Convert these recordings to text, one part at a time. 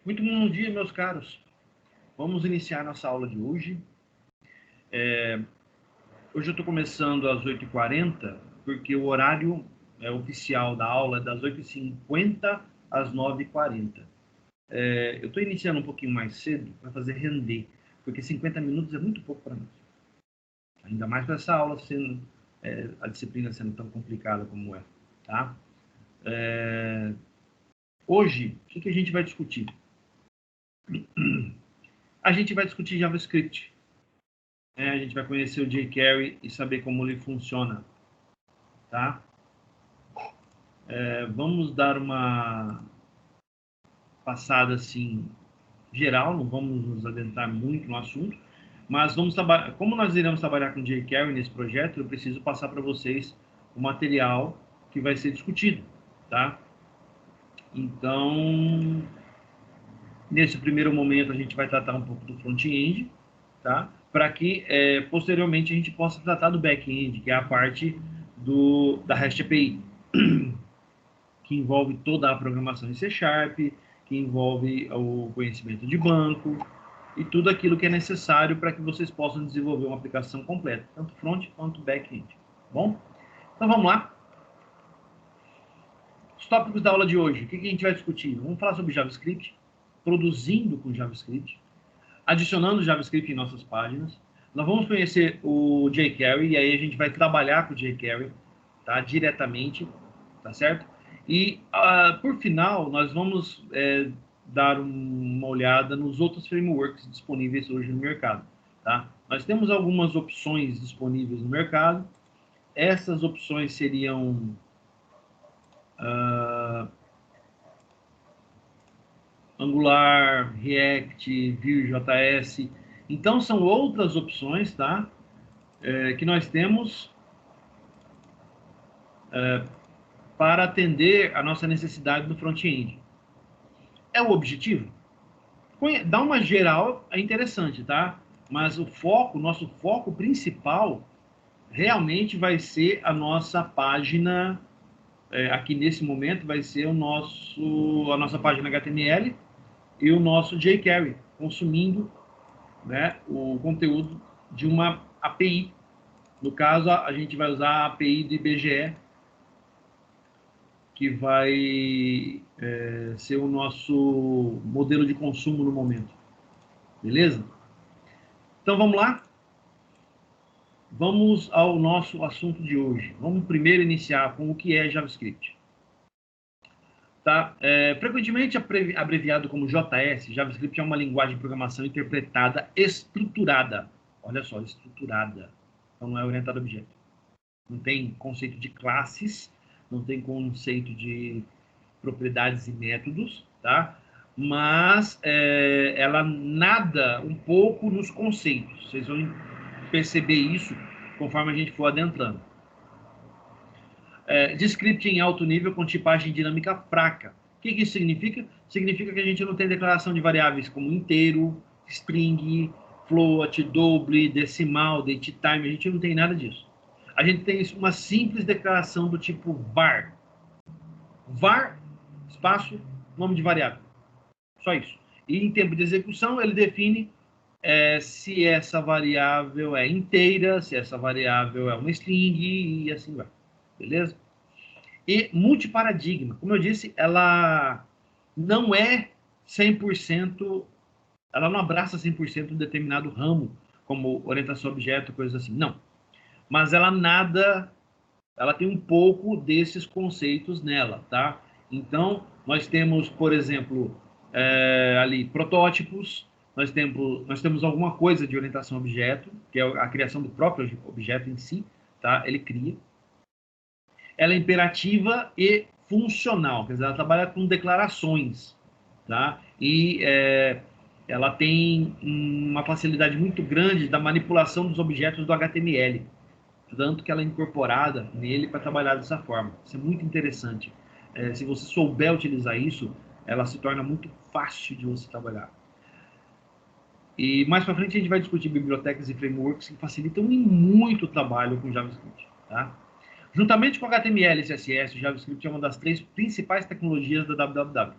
Muito bom dia, meus caros. Vamos iniciar nossa aula de hoje. Hoje eu estou começando às 8h40, porque o horário oficial da aula é das 8h50 às 9h40. Eu estou iniciando um pouquinho mais cedo para fazer render, porque 50 minutos é muito pouco para nós. Ainda mais para essa aula sendo, a disciplina sendo tão complicada como é, tá? Hoje, o que a gente vai discutir? A gente vai discutir JavaScript. A gente vai conhecer o jQuery e saber como ele funciona, tá? Vamos dar uma passada assim geral, não vamos nos adentrar muito no assunto, mas vamos trabalhar. Como nós iremos trabalhar com jQuery nesse projeto, eu preciso passar para vocês o material que vai ser discutido, tá? Então, nesse primeiro momento a gente vai tratar um pouco do front-end, tá? Para que posteriormente a gente possa tratar do back-end, que é a parte da REST API, que envolve toda a programação em C#, que envolve o conhecimento de banco e tudo aquilo que é necessário para que vocês possam desenvolver uma aplicação completa, tanto front quanto back-end. Bom? Então vamos lá. Os tópicos da aula de hoje, o que a gente vai discutir? Vamos falar sobre JavaScript, produzindo com JavaScript, adicionando JavaScript em nossas páginas. Nós vamos conhecer o jQuery, e aí a gente vai trabalhar com o jQuery, tá? Diretamente, tá certo? E, por final, nós vamos dar uma olhada nos outros frameworks disponíveis hoje no mercado, tá? Nós temos algumas opções disponíveis no mercado. Essas opções seriam Angular, React, Vue.js. Então, são outras opções, tá? Que nós temos para atender a nossa necessidade do front-end. É o objetivo? Dar uma geral é interessante, tá? Mas nosso foco principal, realmente vai ser a nossa página, aqui nesse momento, vai ser a nossa página HTML e o nosso jQuery, consumindo, né, o conteúdo de uma API. No caso, a gente vai usar a API do IBGE, que vai ser o nosso modelo de consumo no momento. Beleza? Então, vamos lá? Vamos ao nosso assunto de hoje. Vamos primeiro iniciar com o que é JavaScript. Tá? Frequentemente abreviado como JS, JavaScript é uma linguagem de programação interpretada estruturada. Olha só, estruturada. Então, não é orientada a objeto. Não tem conceito de classes, não tem conceito de propriedades e métodos, tá? Mas ela nada um pouco nos conceitos. Vocês vão perceber isso conforme a gente for adentrando. De script em alto nível com tipagem dinâmica fraca. O que isso significa? Significa que a gente não tem declaração de variáveis como inteiro, string, float, double, decimal, datetime. A gente não tem nada disso. A gente tem uma simples declaração do tipo var. Var, espaço, nome de variável. Só isso. E em tempo de execução, ele define se essa variável é inteira, se essa variável é uma string e assim vai. Beleza? E multiparadigma, como eu disse, ela não é 100%, ela não abraça 100% um determinado ramo, como orientação a objeto, coisas assim. Não. Mas ela tem um pouco desses conceitos nela, tá? Então, nós temos, por exemplo, ali protótipos, nós temos alguma coisa de orientação a objeto, que é a criação do próprio objeto em si, tá? Ele cria. Ela é imperativa e funcional, quer dizer, ela trabalha com declarações, tá? E ela tem uma facilidade muito grande da manipulação dos objetos do HTML, tanto que ela é incorporada nele para trabalhar dessa forma. Isso é muito interessante. Se você souber utilizar isso, ela se torna muito fácil de você trabalhar. E mais para frente a gente vai discutir bibliotecas e frameworks que facilitam muito o trabalho com JavaScript, tá? Juntamente com HTML e CSS, o JavaScript é uma das 3 principais tecnologias da www.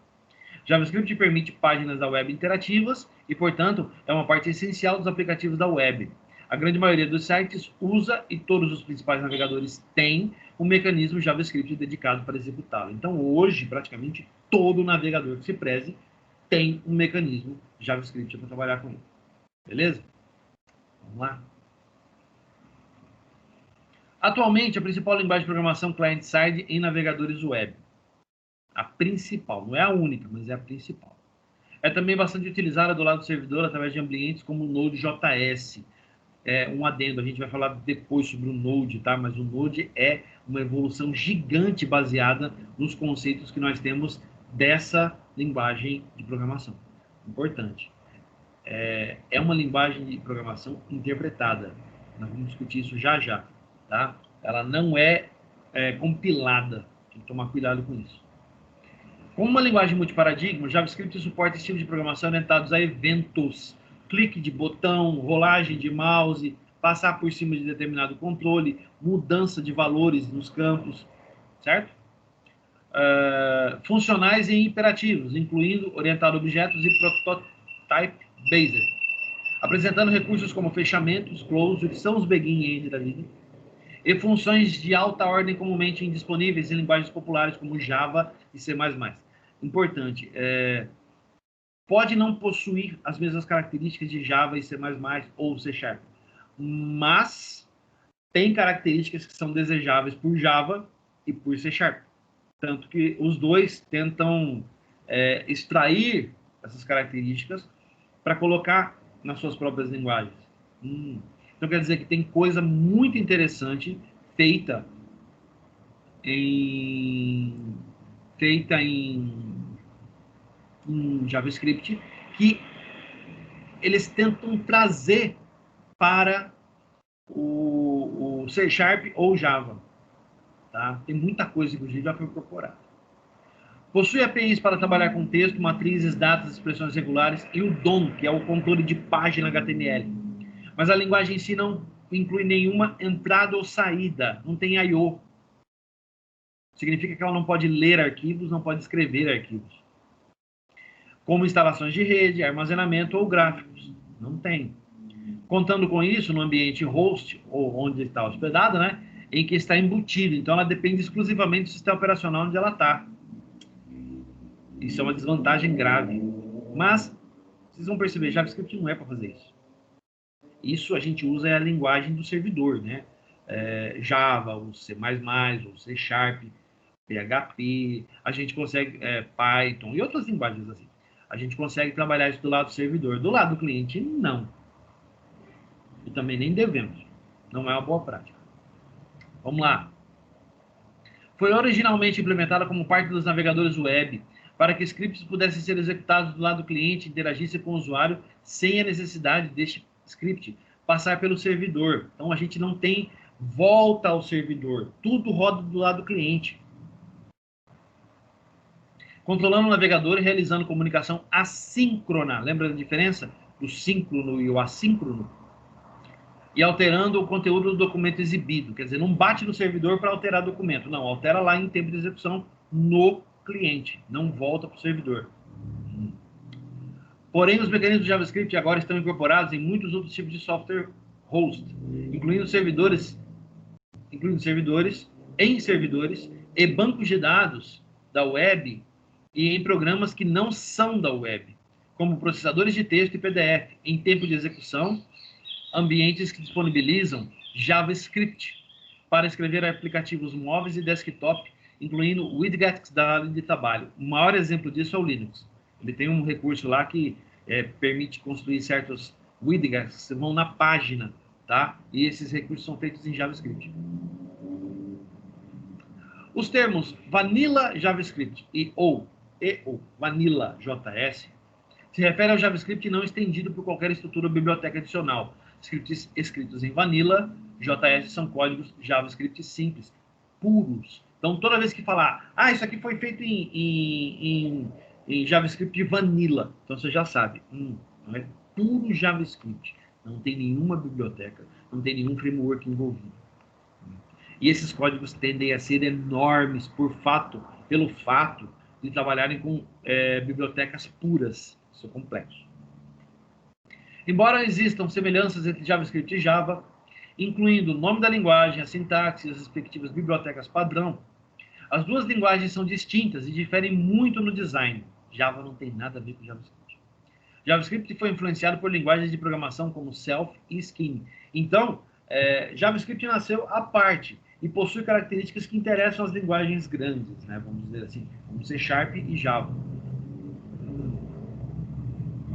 JavaScript permite páginas da web interativas e, portanto, é uma parte essencial dos aplicativos da web. A grande maioria dos sites usa e todos os principais navegadores têm um mecanismo JavaScript dedicado para executá-lo. Então, hoje, praticamente todo navegador que se preze tem um mecanismo JavaScript para trabalhar com ele. Beleza? Vamos lá. Atualmente, a principal linguagem de programação client-side em navegadores web. A principal, não é a única, mas é a principal. É também bastante utilizada do lado do servidor através de ambientes como o Node.js. Um adendo, a gente vai falar depois sobre o Node, tá? Mas o Node é uma evolução gigante baseada nos conceitos que nós temos dessa linguagem de programação. Importante. É uma linguagem de programação interpretada. Nós vamos discutir isso já já, tá? Ela não é compilada. Tem que tomar cuidado com isso. Como uma linguagem multiparadigma, o JavaScript suporta estilos de programação orientados a eventos, clique de botão, rolagem de mouse, passar por cima de determinado controle, mudança de valores nos campos, certo? Funcionais e imperativos, incluindo orientado a objetos e prototype-based, apresentando recursos como fechamentos, closure, que são os begin da vida, e funções de alta ordem comumente indisponíveis em linguagens populares como Java e C++. Importante, pode não possuir as mesmas características de Java e C++ ou C#, mas tem características que são desejáveis por Java e por C#. Tanto que os dois tentam extrair essas características para colocar nas suas próprias linguagens. Então, quer dizer que tem coisa muito interessante feita em JavaScript que eles tentam trazer para o C# ou Java. Tá? Tem muita coisa, inclusive, já foi incorporada. Possui APIs para trabalhar com texto, matrizes, datas, expressões regulares e o DOM, que é o controle de página HTML. Mas a linguagem em si não inclui nenhuma entrada ou saída, não tem I/O. Significa que ela não pode ler arquivos, não pode escrever arquivos. Como instalações de rede, armazenamento ou gráficos. Não tem. Contando com isso, no ambiente host, ou onde está hospedada, né, em que está embutido. Então, ela depende exclusivamente do sistema operacional onde ela está. Isso é uma desvantagem grave. Mas, vocês vão perceber, JavaScript não é para fazer isso. Isso a gente usa a linguagem do servidor, né? Java, o C++, o C#, PHP, a gente consegue Python e outras linguagens assim. A gente consegue trabalhar isso do lado do servidor. Do lado do cliente, não. E também nem devemos. Não é uma boa prática. Vamos lá. Foi originalmente implementada como parte dos navegadores web, para que scripts pudessem ser executados do lado do cliente e interagissem com o usuário sem a necessidade deste script passar pelo servidor. Então, a gente não tem volta ao servidor. Tudo roda do lado do cliente. Controlando o navegador e realizando comunicação assíncrona. Lembra da diferença do síncrono e o assíncrono? E alterando o conteúdo do documento exibido. Quer dizer, não bate no servidor para alterar o documento. Não, altera lá em tempo de execução no cliente. Não volta para o servidor. Porém, os mecanismos de JavaScript agora estão incorporados em muitos outros tipos de software host, incluindo servidores e bancos de dados da web e em programas que não são da web, como processadores de texto e PDF, em tempo de execução, ambientes que disponibilizam JavaScript para escrever aplicativos móveis e desktop, incluindo widgets da área de trabalho. O maior exemplo disso é o Linux. Ele tem um recurso lá que permite construir certos widgets que vão na página, tá? E esses recursos são feitos em JavaScript. Os termos Vanilla JavaScript ou Vanilla JS se refere ao JavaScript não estendido por qualquer estrutura ou biblioteca adicional. Scripts escritos em Vanilla JS são códigos JavaScript simples, puros. Então, toda vez que falar, isso aqui foi feito em JavaScript Vanilla, então você já sabe, não é puro JavaScript. Não tem nenhuma biblioteca, não tem nenhum framework envolvido. E esses códigos tendem a ser enormes pelo fato de trabalharem com bibliotecas puras. Isso é complexo. Embora existam semelhanças entre JavaScript e Java, incluindo o nome da linguagem, a sintaxe e as respectivas bibliotecas padrão, as duas linguagens são distintas e diferem muito no design. Java não tem nada a ver com JavaScript. JavaScript foi influenciado por linguagens de programação como Self e Scheme. Então, JavaScript nasceu à parte e possui características que interessam as linguagens grandes, né? Vamos dizer assim, como C# e Java.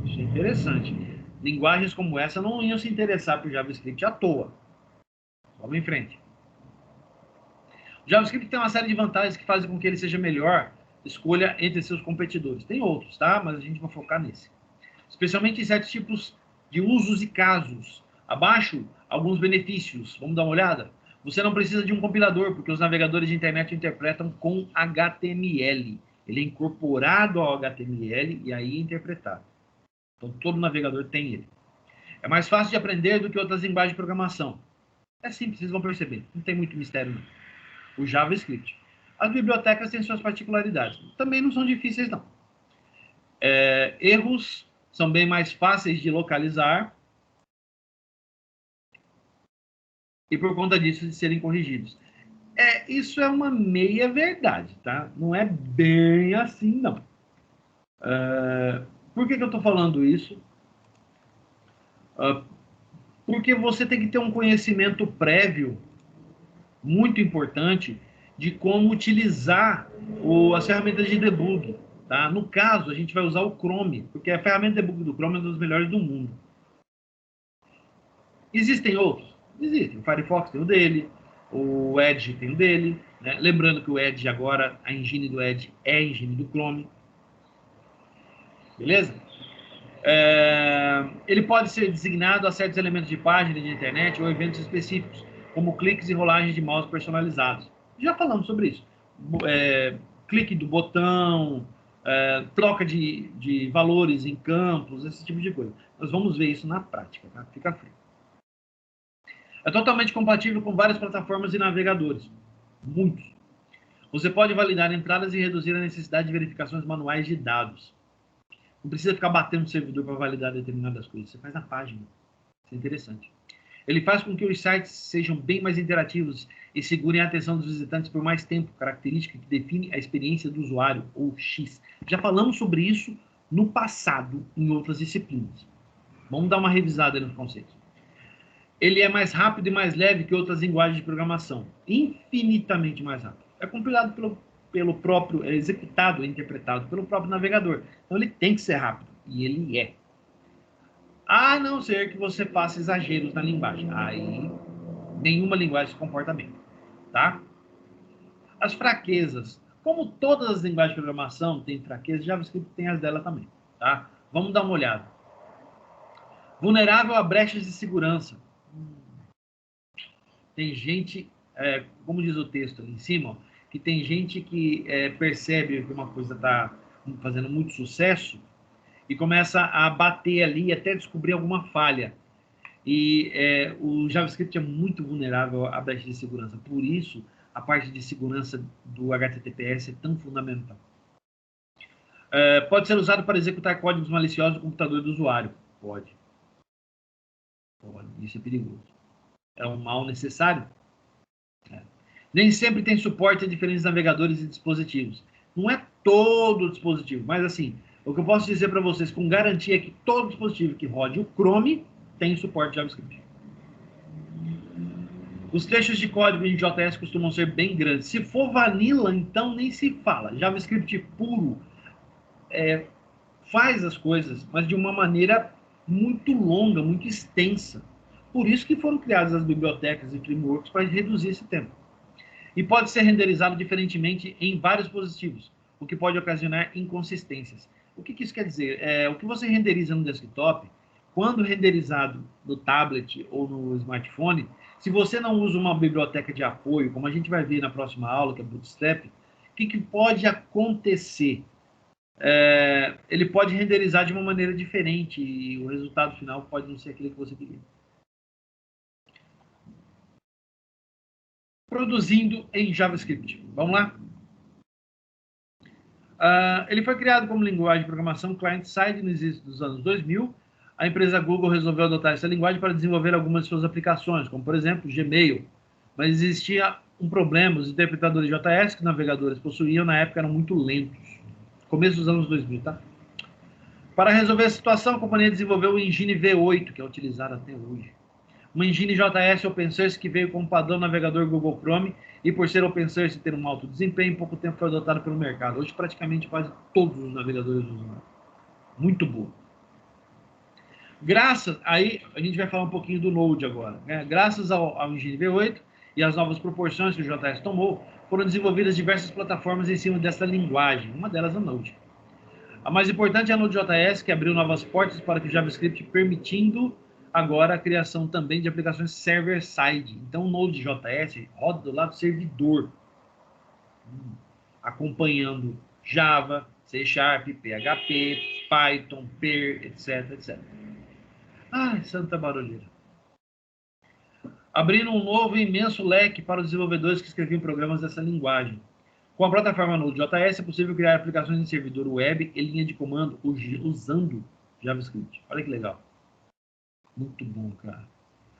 Isso é interessante. Linguagens como essa não iam se interessar por JavaScript à toa. Vamos em frente. O JavaScript tem uma série de vantagens que fazem com que ele seja melhor escolha entre seus competidores. Tem outros, tá? Mas a gente vai focar nesse. Especialmente em certos tipos de usos e casos. Abaixo, alguns benefícios. Vamos dar uma olhada? Você não precisa de um compilador, porque os navegadores de internet o interpretam com HTML. Ele é incorporado ao HTML e aí é interpretado. Então, todo navegador tem ele. É mais fácil de aprender do que outras linguagens de programação. É simples, vocês vão perceber. Não tem muito mistério, não. O JavaScript. As bibliotecas têm suas particularidades. Também não são difíceis, não. Erros são bem mais fáceis de localizar e, por conta disso, de serem corrigidos. Isso é uma meia-verdade, tá? Não é bem assim, não. Por que eu estou falando isso? Porque você tem que ter um conhecimento prévio muito importante de como utilizar as ferramentas de debug. Tá? No caso, a gente vai usar o Chrome, porque a ferramenta de debug do Chrome é uma das melhores do mundo. Existem outros? Existem. O Firefox tem o dele, o Edge tem o dele. Né? Lembrando que o Edge agora, a engine do Edge é a engine do Chrome. Beleza? Ele pode ser designado a certos elementos de página de internet ou eventos específicos, como cliques e rolagens de mouse personalizados. Já falamos sobre isso. Clique do botão, troca de valores em campos, esse tipo de coisa. Nós vamos ver isso na prática, tá? Fica frio. É totalmente compatível com várias plataformas e navegadores. Muitos. Você pode validar entradas e reduzir a necessidade de verificações manuais de dados. Não precisa ficar batendo no servidor para validar determinadas coisas. Você faz na página. Isso é interessante. Ele faz com que os sites sejam bem mais interativos e segurem a atenção dos visitantes por mais tempo, característica que define a experiência do usuário, ou X. Já falamos sobre isso no passado, em outras disciplinas. Vamos dar uma revisada nos conceitos. Ele é mais rápido e mais leve que outras linguagens de programação. Infinitamente mais rápido. É compilado pelo próprio, é executado, é interpretado pelo próprio navegador. Então ele tem que ser rápido. E ele é. A não ser que você faça exageros na linguagem. Aí nenhuma linguagem se comporta bem. Tá? As fraquezas. Como todas as linguagens de programação têm fraquezas, JavaScript tem as dela também. Tá? Vamos dar uma olhada. Vulnerável a brechas de segurança. Tem gente, como diz o texto ali em cima, que tem gente que percebe que uma coisa está fazendo muito sucesso e começa a bater ali até descobrir alguma falha. E o JavaScript é muito vulnerável à brecha de segurança. Por isso, a parte de segurança do HTTPS é tão fundamental. Pode ser usado para executar códigos maliciosos no computador do usuário. Pode. Isso é perigoso. É um mal necessário. Nem sempre tem suporte a diferentes navegadores e dispositivos. Não é todo dispositivo, mas assim, o que eu posso dizer para vocês com garantia é que todo dispositivo que rode o Chrome tem suporte JavaScript. Os trechos de código em JS costumam ser bem grandes. Se for vanilla, então nem se fala. JavaScript puro faz as coisas, mas de uma maneira muito longa, muito extensa. Por isso que foram criadas as bibliotecas e frameworks para reduzir esse tempo. E pode ser renderizado diferentemente em vários dispositivos, o que pode ocasionar inconsistências. O que isso quer dizer? O que você renderiza no desktop, quando renderizado no tablet ou no smartphone, se você não usa uma biblioteca de apoio, como a gente vai ver na próxima aula, que é Bootstrap, o que pode acontecer? Ele pode renderizar de uma maneira diferente e o resultado final pode não ser aquele que você queria. Produzindo em JavaScript. Vamos lá? Ele foi criado como linguagem de programação client-side no início dos anos 2000. A empresa Google resolveu adotar essa linguagem para desenvolver algumas de suas aplicações, como, por exemplo, Gmail. Mas existia um problema, os interpretadores JS que navegadores possuíam, na época, eram muito lentos. Começo dos anos 2000, tá? Para resolver a situação, a companhia desenvolveu o Engine V8, que é utilizado até hoje. Uma engine JS open source que veio com o padrão navegador Google Chrome e, por ser open source e ter um alto desempenho, em pouco tempo foi adotado pelo mercado. Hoje, praticamente quase todos os navegadores usam. Muito bom. Aí a gente vai falar um pouquinho do Node agora. Né? Graças ao Engine V8 e às novas proporções que o JS tomou, foram desenvolvidas diversas plataformas em cima dessa linguagem. Uma delas é o Node. A mais importante é a Node.js, que abriu novas portas para que o JavaScript, permitindo agora a criação também de aplicações server-side. Então, o Node.js roda do lado do servidor, acompanhando Java, C#, PHP, Python, Perl, etc, etc. Ai, santa barulheira. Abrindo um novo e imenso leque para os desenvolvedores que escreviam programas dessa linguagem. Com a plataforma Node.js é possível criar aplicações em servidor web e linha de comando usando JavaScript. Olha que legal. Muito bom, cara.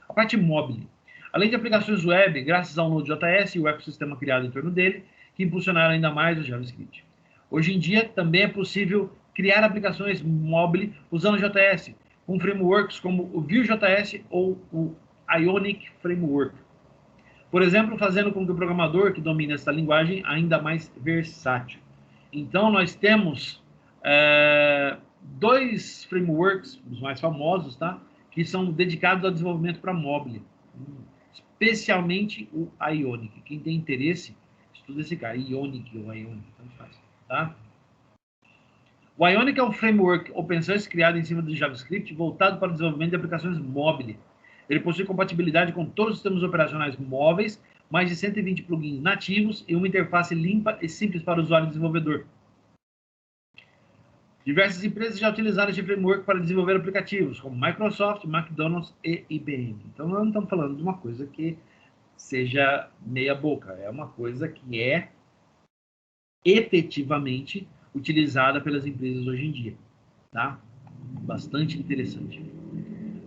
A parte mobile. Além de aplicações web, graças ao Node.js e o ecossistema criado em torno dele, que impulsionaram ainda mais o JavaScript. Hoje em dia, também é possível criar aplicações mobile usando JS, com frameworks como o Vue.js ou o Ionic Framework. Por exemplo, fazendo com que o programador que domine essa linguagem ainda mais versátil. Então, nós temos dois frameworks, os mais famosos, tá? Que são dedicados ao desenvolvimento para mobile, especialmente o Ionic. Quem tem interesse, estuda esse cara, Ionic ou Ionic, tanto faz, tá? O Ionic é um framework open source criado em cima do JavaScript voltado para o desenvolvimento de aplicações móveis. Ele possui compatibilidade com todos os sistemas operacionais móveis, mais de 120 plugins nativos e uma interface limpa e simples para o usuário e desenvolvedor. Diversas empresas já utilizaram este framework para desenvolver aplicativos, como Microsoft, McDonald's e IBM. Então, nós não estamos falando de uma coisa que seja meia boca, é uma coisa que é efetivamente utilizada pelas empresas hoje em dia, tá? Bastante interessante.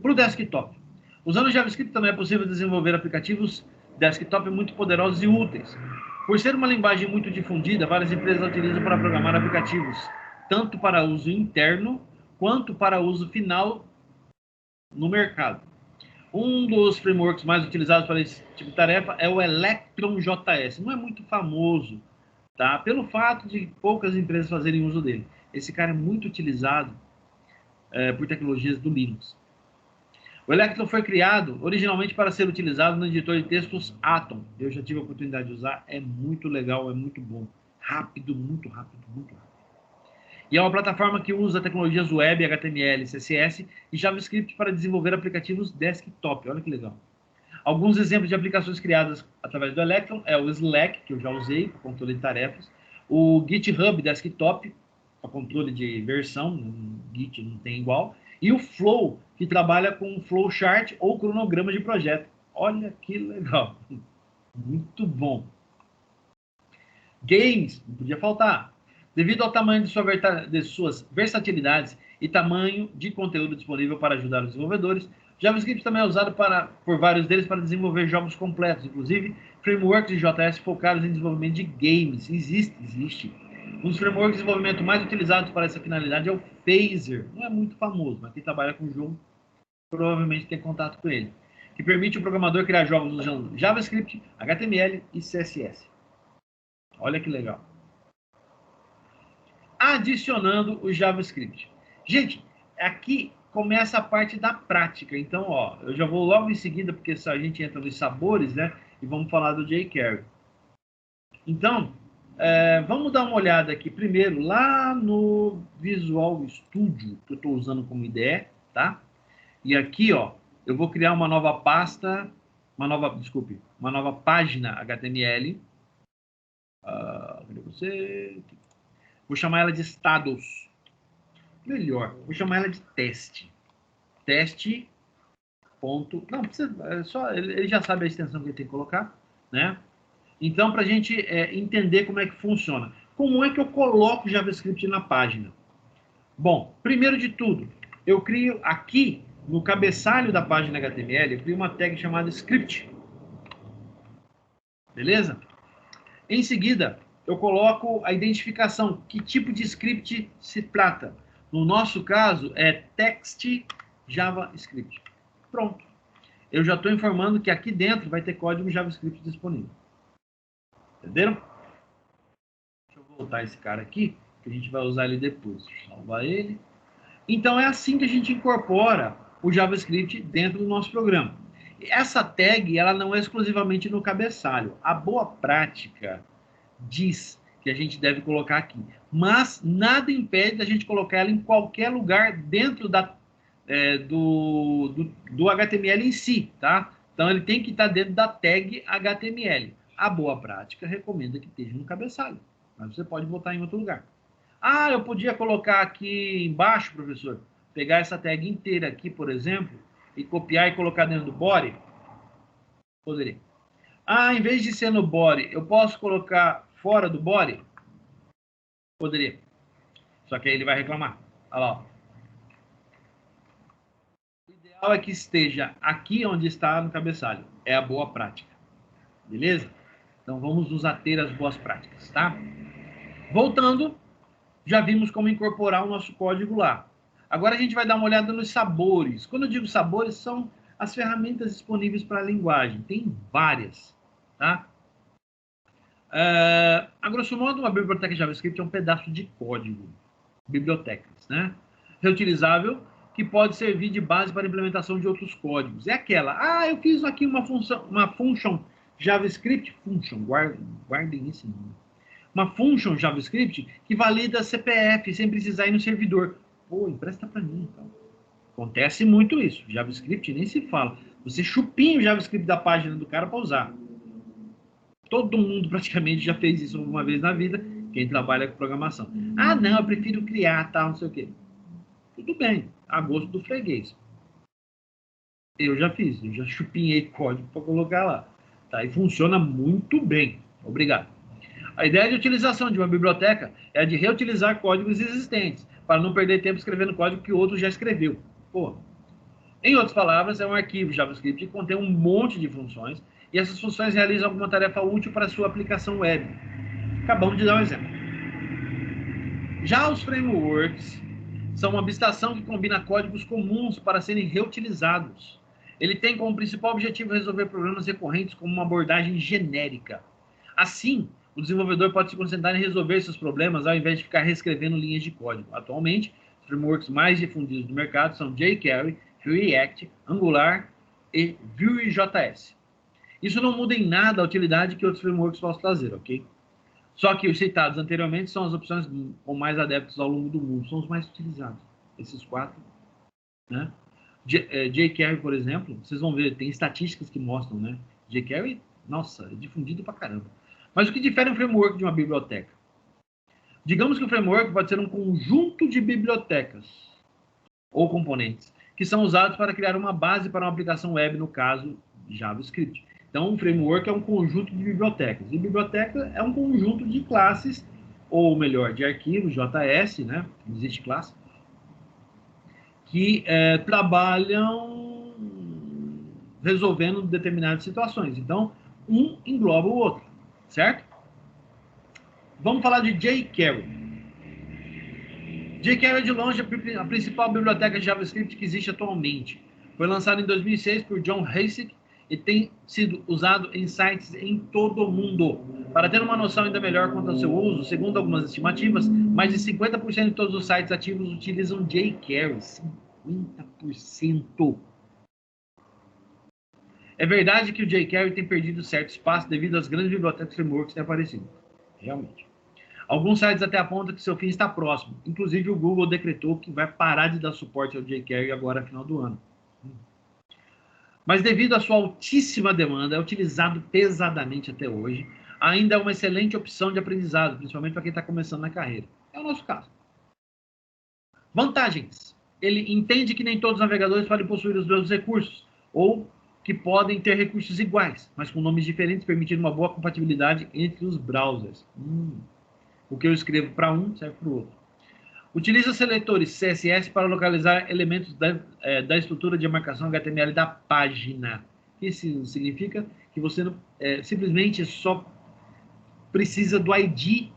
Para o desktop. Usando o JavaScript também é possível desenvolver aplicativos desktop muito poderosos e úteis. Por ser uma linguagem muito difundida, várias empresas a utilizam para programar aplicativos, tanto para uso interno, quanto para uso final no mercado. Um dos frameworks mais utilizados para esse tipo de tarefa é o Electron.js. Não é muito famoso, tá? Pelo fato de poucas empresas fazerem uso dele. Esse cara é muito utilizado por tecnologias do Linux. O Electron foi criado originalmente para ser utilizado no editor de textos Atom. Eu já tive a oportunidade de usar, é muito legal, é muito bom. Rápido, muito rápido, muito rápido. E é uma plataforma que usa tecnologias web, HTML, CSS e JavaScript para desenvolver aplicativos desktop. Olha que legal. Alguns exemplos de aplicações criadas através do Electron é o Slack, que eu já usei para controle de tarefas, o GitHub Desktop, para controle de versão, Git não tem igual, e o Flow, que trabalha com flowchart ou cronograma de projeto. Olha que legal. Muito bom. Games, não podia faltar. Devido ao tamanho de suas versatilidades e tamanho de conteúdo disponível para ajudar os desenvolvedores, JavaScript também é usado por vários deles para desenvolver jogos completos, inclusive frameworks de JS focados em desenvolvimento de games. Existe. Um dos frameworks de desenvolvimento mais utilizados para essa finalidade é o Phaser. Não é muito famoso, mas quem trabalha com o jogo provavelmente tem contato com ele. Que permite o programador criar jogos usando JavaScript, HTML e CSS. Olha que legal. Adicionando o JavaScript. Gente, aqui começa a parte da prática. Então, ó, eu já vou logo em seguida, porque a gente entra nos sabores, né? E vamos falar do jQuery. Então, vamos dar uma olhada aqui primeiro lá no Visual Studio, que eu estou usando como IDE, tá? E aqui, ó, eu vou criar uma nova pasta, uma nova página HTML. Cadê você? Vou chamar ela de status. Melhor, vou chamar ela de teste. Teste. Ponto. Não, precisa, ele já sabe a extensão que ele tem que colocar, né? Então, para a gente entender como é que funciona. Como é que eu coloco JavaScript na página? Bom, primeiro de tudo, eu crio aqui, no cabeçalho da página HTML, eu crio uma tag chamada script. Beleza? Em seguida, eu coloco a identificação, que tipo de script se trata. No nosso caso, é text JavaScript. Pronto. Eu já estou informando que aqui dentro vai ter código JavaScript disponível. Entenderam? Deixa eu voltar esse cara aqui, que a gente vai usar ele depois. Salvar ele. Então, é assim que a gente incorpora o JavaScript dentro do nosso programa. Essa tag, ela não é exclusivamente no cabeçalho. A boa prática diz que a gente deve colocar aqui. Mas nada impede da gente colocar ela em qualquer lugar dentro do HTML em si, tá? Então, ele tem que estar dentro da tag HTML. A boa prática recomenda que esteja no cabeçalho, mas você pode botar em outro lugar. Ah, eu podia colocar aqui embaixo, professor, pegar essa tag inteira aqui, por exemplo, e copiar e colocar dentro do body? Poderia. Ah, em vez de ser no body, eu posso colocar fora do body? Poderia. Só que aí ele vai reclamar. Olha lá. Ó. O ideal é que esteja aqui onde está no cabeçalho. É a boa prática. Beleza? Então vamos nos ater às boas práticas, tá? Voltando, já vimos como incorporar o nosso código lá. Agora a gente vai dar uma olhada nos sabores. Quando eu digo sabores, são as ferramentas disponíveis para a linguagem. Tem várias, tá? A grosso modo, uma biblioteca JavaScript é um pedaço de código. Bibliotecas, né? Reutilizável, que pode servir de base para a implementação de outros códigos. É aquela, eu fiz aqui uma function JavaScript, guardem esse nome. Uma function JavaScript que valida CPF sem precisar ir no servidor. Pô, empresta para mim, então. Acontece muito isso. JavaScript nem se fala. Você chupinha o JavaScript da página do cara para usar. Todo mundo praticamente já fez isso uma vez na vida, quem trabalha com programação. Ah, não, eu prefiro criar, tal, não sei o quê. Tudo bem, a gosto do freguês. Eu já fiz, eu já chupinhei código para colocar lá. Tá? E funciona muito bem. Obrigado. A ideia de utilização de uma biblioteca é a de reutilizar códigos existentes, para não perder tempo escrevendo código que outro já escreveu. Pô. Em outras palavras, é um arquivo JavaScript que contém um monte de funções, e essas funções realizam alguma tarefa útil para a sua aplicação web. Acabamos de dar um exemplo. Já os frameworks são uma abstração que combina códigos comuns para serem reutilizados. Ele tem como principal objetivo resolver problemas recorrentes como uma abordagem genérica. Assim, o desenvolvedor pode se concentrar em resolver esses problemas ao invés de ficar reescrevendo linhas de código. Atualmente, os frameworks mais difundidos do mercado são jQuery, React, Angular e Vue.js. Isso não muda em nada a utilidade que outros frameworks possam trazer, ok? Só que os citados anteriormente são as opções com mais adeptos ao longo do mundo, são os mais utilizados. Esses quatro, né? jQuery, por exemplo, vocês vão ver, tem estatísticas que mostram, né? jQuery, nossa, é difundido pra caramba. Mas o que difere um framework de uma biblioteca? Digamos que o framework pode ser um conjunto de bibliotecas ou componentes que são usados para criar uma base para uma aplicação web, no caso, JavaScript. Então, um framework é um conjunto de bibliotecas. E biblioteca é um conjunto de classes, ou melhor, de arquivos, JS, né? Não existe classe, que trabalham resolvendo determinadas situações. Então, um engloba o outro, certo? Vamos falar de jQuery. jQuery é de longe a principal biblioteca de JavaScript que existe atualmente. Foi lançado em 2006 por John Hasek e tem sido usado em sites em todo o mundo. Para ter uma noção ainda melhor quanto ao seu uso, segundo algumas estimativas, mais de 50% de todos os sites ativos utilizam jQuery. 50%. É verdade que o jQuery tem perdido certo espaço devido às grandes bibliotecas frameworks que têm aparecido. Realmente. Alguns sites até apontam que seu fim está próximo. Inclusive, o Google decretou que vai parar de dar suporte ao jQuery agora no final do ano. Mas devido à sua altíssima demanda, é utilizado pesadamente até hoje. Ainda é uma excelente opção de aprendizado, principalmente para quem está começando na carreira. É o nosso caso. Vantagens. Ele entende que nem todos os navegadores podem possuir os mesmos recursos, ou que podem ter recursos iguais, mas com nomes diferentes, permitindo uma boa compatibilidade entre os browsers. O que eu escrevo para um serve para o outro. Utiliza seletores CSS para localizar elementos da estrutura de marcação HTML da página. Isso significa que você simplesmente só precisa do ID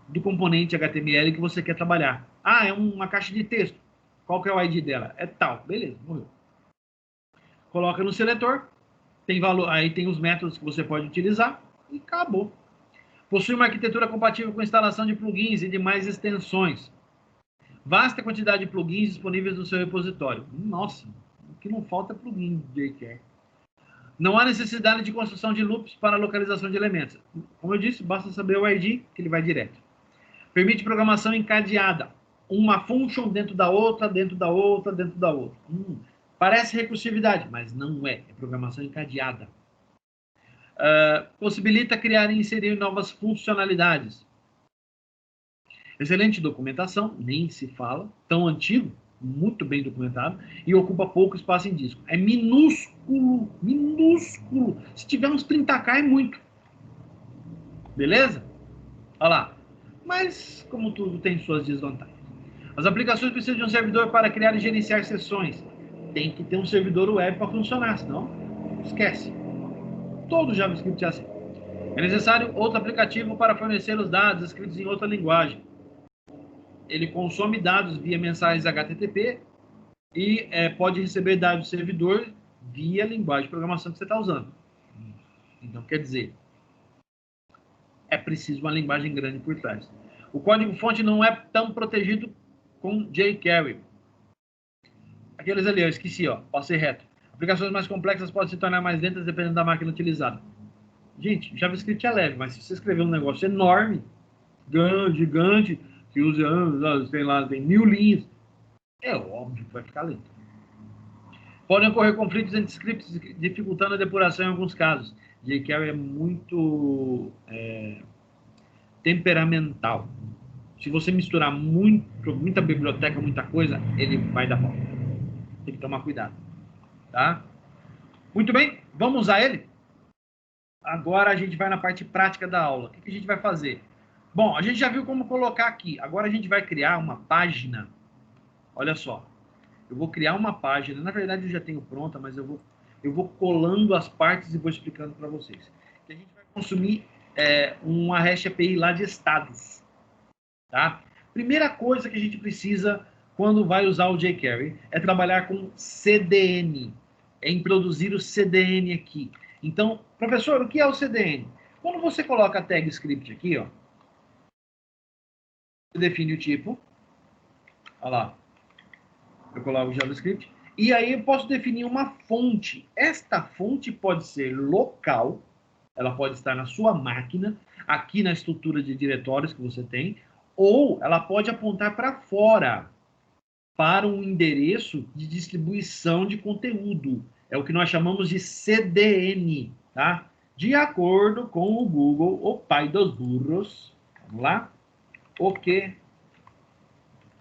do componente HTML que você quer trabalhar. Ah, é uma caixa de texto. Qual que é o ID dela? É tal. Beleza, morreu. Coloca no seletor, tem valor, aí tem os métodos que você pode utilizar e acabou. Possui uma arquitetura compatível com instalação de plugins e demais extensões. Vasta quantidade de plugins disponíveis no seu repositório. Nossa, o que não falta é plugin de jQuery. Não há necessidade de construção de loops para localização de elementos. Como eu disse, basta saber o ID, que ele vai direto. Permite programação encadeada. Uma function dentro da outra, dentro da outra, dentro da outra. Parece recursividade, mas não é. É programação encadeada. Possibilita criar e inserir novas funcionalidades. Excelente documentação, nem se fala. Tão antigo, muito bem documentado. E ocupa pouco espaço em disco. É minúsculo, minúsculo. Se tiver uns 30K é muito. Beleza? Olha lá. Mas, como tudo, tem suas desvantagens. As aplicações precisam de um servidor para criar e gerenciar sessões. Tem que ter um servidor web para funcionar, senão esquece. Todo JavaScript é assim. É necessário outro aplicativo para fornecer os dados escritos em outra linguagem. Ele consome dados via mensagens HTTP e pode receber dados do servidor via linguagem de programação que você está usando. Então, quer dizer, é preciso uma linguagem grande por trás. O código-fonte não é tão protegido com jQuery. Aqueles ali, eu esqueci, ó, passei reto. Aplicações mais complexas podem se tornar mais lentas dependendo da máquina utilizada. Gente, JavaScript é leve, mas se você escrever um negócio enorme, gigante, que usa, sei lá, tem 1000 linhas, é óbvio que vai ficar lento. Podem ocorrer conflitos entre scripts, dificultando a depuração em alguns casos. jQuery é muito temperamental. Se você misturar muita biblioteca, muita coisa, ele vai dar pau. Tem que tomar cuidado. Tá? Muito bem, vamos usar ele? Agora a gente vai na parte prática da aula. O que a gente vai fazer? Bom, a gente já viu como colocar aqui. Agora a gente vai criar uma página. Olha só. Eu vou criar uma página. Na verdade, eu já tenho pronta, mas eu vou colando as partes e vou explicando para vocês. Que a gente vai consumir uma REST API lá de estados. Tá? Primeira coisa que a gente precisa quando vai usar o jQuery é trabalhar com CDN. É introduzir o CDN aqui. Então, professor, o que é o CDN? Quando você coloca a tag script aqui, ó, você define o tipo. Olha lá. Eu coloco o JavaScript. E aí eu posso definir uma fonte. Esta fonte pode ser local. Ela pode estar na sua máquina, aqui na estrutura de diretórios que você tem. Ou ela pode apontar para fora, para um endereço de distribuição de conteúdo. É o que nós chamamos de CDN, tá? De acordo com o Google, o pai dos burros, vamos lá, o que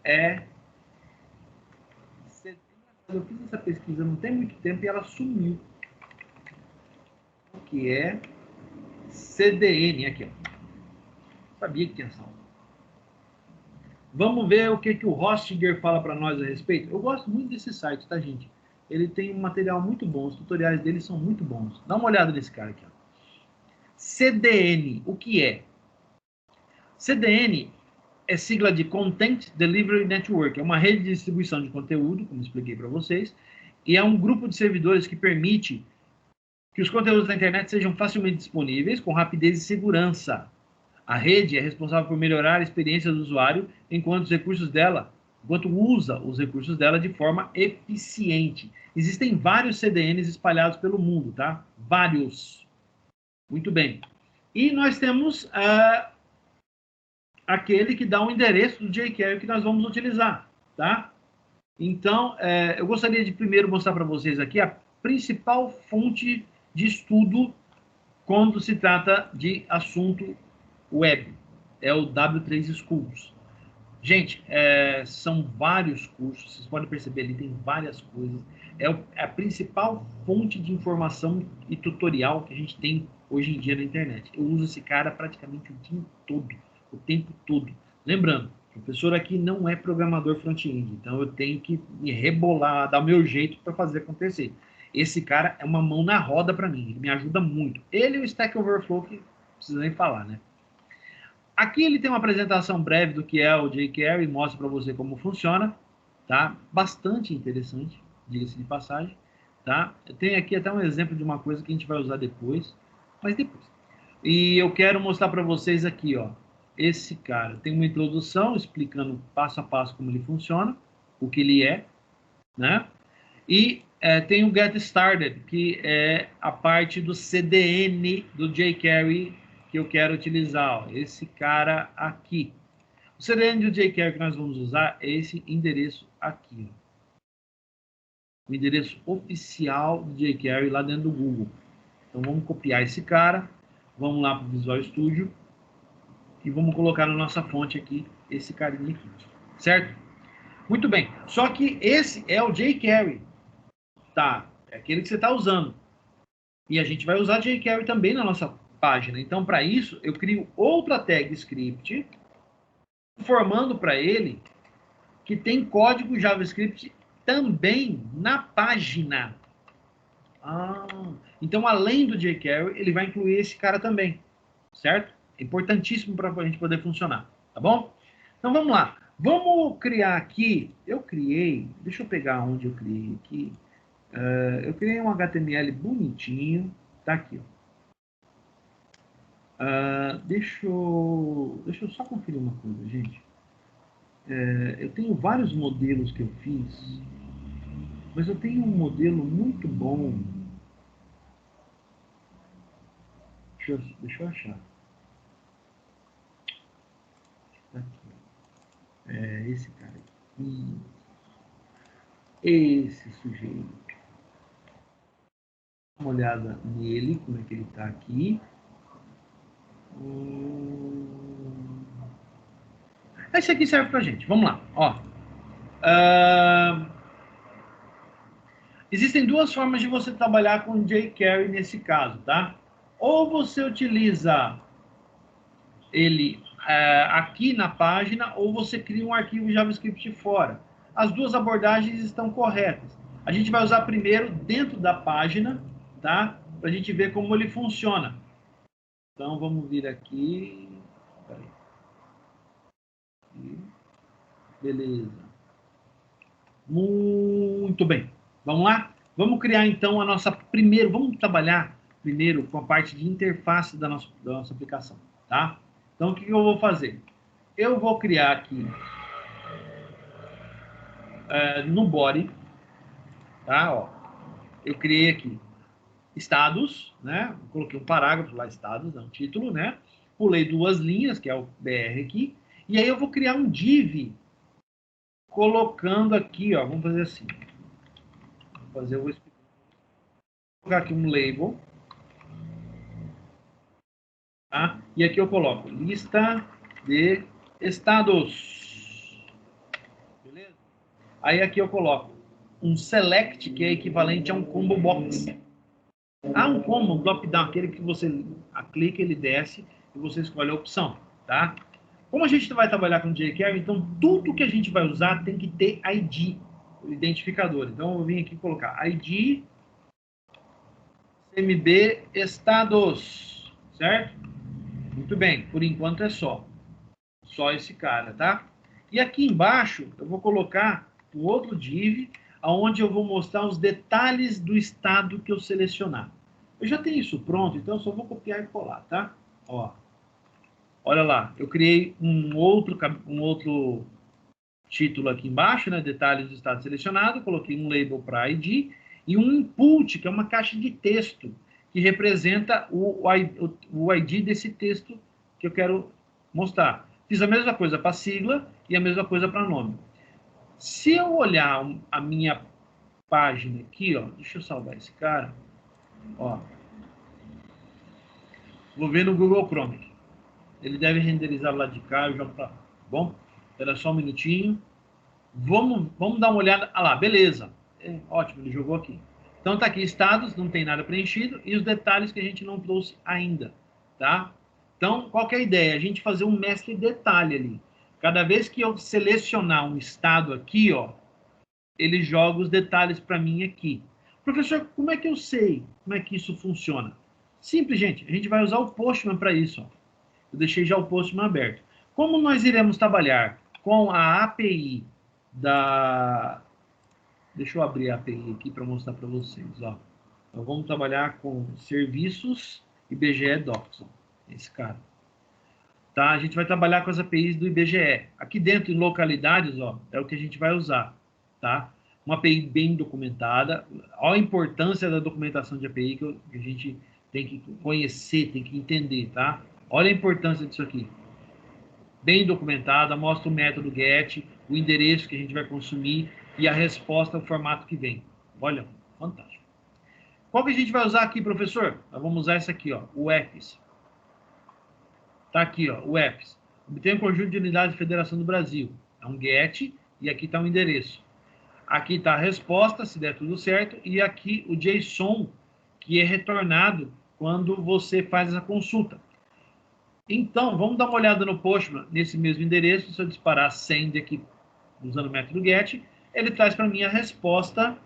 é CDN? Eu fiz essa pesquisa não tem muito tempo e ela sumiu. O que é CDN? Aqui, ó. Sabia que tinha salvo. Vamos ver o que o Hostinger fala para nós a respeito. Eu gosto muito desse site, tá, gente? Ele tem um material muito bom, os tutoriais dele são muito bons. Dá uma olhada nesse cara aqui. Ó. CDN, o que é? CDN é sigla de Content Delivery Network. É uma rede de distribuição de conteúdo, como expliquei para vocês, e é um grupo de servidores que permite que os conteúdos da internet sejam facilmente disponíveis, com rapidez e segurança. A rede é responsável por melhorar a experiência do usuário enquanto usa os recursos dela de forma eficiente. Existem vários CDNs espalhados pelo mundo, tá? Vários. Muito bem. E nós temos aquele que dá o endereço do jQuery que nós vamos utilizar, tá? Então, eu gostaria de primeiro mostrar para vocês aqui a principal fonte de estudo quando se trata de assunto web. É o W3 Schools. Gente, são vários cursos, vocês podem perceber ali, tem várias coisas. É a principal fonte de informação e tutorial que a gente tem hoje em dia na internet. Eu uso esse cara praticamente o dia todo, o tempo todo. Lembrando, o professor aqui não é programador front-end, então eu tenho que me rebolar, dar o meu jeito para fazer acontecer. Esse cara é uma mão na roda para mim, ele me ajuda muito. Ele e o Stack Overflow, que não precisa nem falar, né? Aqui ele tem uma apresentação breve do que é o jQuery, mostra para você como funciona, tá? Bastante interessante, diga-se de passagem, tá? Eu tenho aqui até um exemplo de uma coisa que a gente vai usar depois, mas depois. E eu quero mostrar para vocês aqui, ó, esse cara. Tem uma introdução explicando passo a passo como ele funciona, o que ele é, né? E tem o Get Started, que é a parte do CDN do jQuery que eu quero utilizar, ó, esse cara aqui. O CDN do jQuery que nós vamos usar é esse endereço aqui, ó. O endereço oficial do jQuery lá dentro do Google. Então vamos copiar esse cara, vamos lá para o Visual Studio e vamos colocar na nossa fonte aqui, esse carinha aqui, certo? Muito bem, só que esse é o jQuery, tá? É aquele que você está usando. E a gente vai usar jQuery também na nossa página. Então, para isso, eu crio outra tag script, informando para ele que tem código JavaScript também na página. Então, além do jQuery, ele vai incluir esse cara também, certo? É importantíssimo para a gente poder funcionar, tá bom? Então, vamos lá. Vamos criar aqui, deixa eu pegar onde eu criei aqui. Eu criei um HTML bonitinho, tá aqui, ó. Deixa eu só conferir uma coisa, gente. Eu tenho vários modelos que eu fiz, mas eu tenho um modelo muito bom. Deixa eu achar. Aqui. Esse cara aqui. Esse sujeito. Dá uma olhada nele, como é que ele está aqui. Esse aqui serve pra gente. Vamos lá. Ó. Existem duas formas de você trabalhar com jQuery nesse caso, tá? Ou você utiliza ele aqui na página, ou você cria um arquivo JavaScript fora. As duas abordagens estão corretas. A gente vai usar primeiro dentro da página, tá? Para a gente ver como ele funciona. Então, vamos vir aqui. Beleza. Muito bem. Vamos lá? Vamos criar, então, a nossa primeira... Vamos trabalhar primeiro com a parte de interface da nossa aplicação, tá? Então, o que eu vou fazer? Eu vou criar aqui no body, tá? Ó, eu criei aqui estados, né? Coloquei um parágrafo lá, estados, um título, né? Pulei duas linhas, que é o BR aqui, e aí eu vou criar um div colocando aqui, ó, vamos fazer assim. Eu vou colocar aqui um label, tá? E aqui eu coloco lista de estados. Beleza? Aí aqui eu coloco um select, que é equivalente a um combo box. Um combo, um drop-down, aquele que você clica, ele desce e você escolhe a opção, tá? Como a gente vai trabalhar com jQuery, então tudo que a gente vai usar tem que ter ID, o identificador. Então eu vim aqui colocar ID CMB estados, certo? Muito bem, por enquanto é só esse cara, tá? E aqui embaixo eu vou colocar um outro div, onde eu vou mostrar os detalhes do estado que eu selecionar. Eu já tenho isso pronto, então eu só vou copiar e colar, tá? Ó, olha lá, eu criei um outro título aqui embaixo, né? Detalhes do estado selecionado, coloquei um label para ID e um input, que é uma caixa de texto, que representa o ID desse texto que eu quero mostrar. Fiz a mesma coisa para sigla e a mesma coisa para nome. Se eu olhar a minha página aqui, ó, deixa eu salvar esse cara, ó, vou ver no Google Chrome. Ele deve renderizar lá de cá, eu jogo para lá, tá bom? Espera só um minutinho. Vamos dar uma olhada. Lá, beleza. Ótimo, ele jogou aqui. Então está aqui estados, não tem nada preenchido, e os detalhes que a gente não trouxe ainda, tá? Então, qual que é a ideia? A gente fazer um mestre detalhe ali. Cada vez que eu selecionar um estado aqui, ó, ele joga os detalhes para mim aqui. Professor, como é que eu sei como é que isso funciona? Simples, gente. A gente vai usar o Postman para isso. Ó. Eu deixei já o Postman aberto. Como nós iremos trabalhar com a API da... Deixa eu abrir a API aqui para mostrar para vocês. Ó. Então, vamos trabalhar com serviços IBGE Docs. Ó. Esse cara. Tá? A gente vai trabalhar com as APIs do IBGE. Aqui dentro, em localidades, ó, é o que a gente vai usar. Tá? Uma API bem documentada. Olha a importância da documentação de API que a gente tem que conhecer, tem que entender. Tá? Olha a importância disso aqui. Bem documentada, mostra o método GET, o endereço que a gente vai consumir e a resposta, o formato que vem. Olha, fantástico. Qual que a gente vai usar aqui, professor? Nós vamos usar essa aqui, ó, o EFS. Tá aqui, ó, o EFS. Obtém um conjunto de unidades de Federação do Brasil. É um GET e aqui está o endereço. Aqui está a resposta, se der tudo certo, e aqui o JSON, que é retornado quando você faz essa consulta. Então, vamos dar uma olhada no Postman, nesse mesmo endereço. Se eu disparar send aqui, usando o método GET, ele traz para mim a resposta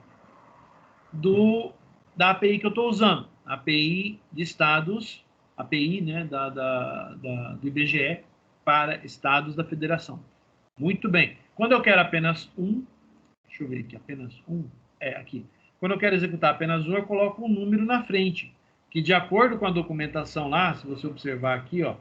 da API que eu estou usando. API de estados, API né, do IBGE para estados da federação. Muito bem. Quando eu quero apenas um, deixa eu ver aqui, apenas um, aqui. Quando eu quero executar apenas um, eu coloco um número na frente, que de acordo com a documentação lá, se você observar aqui, ó,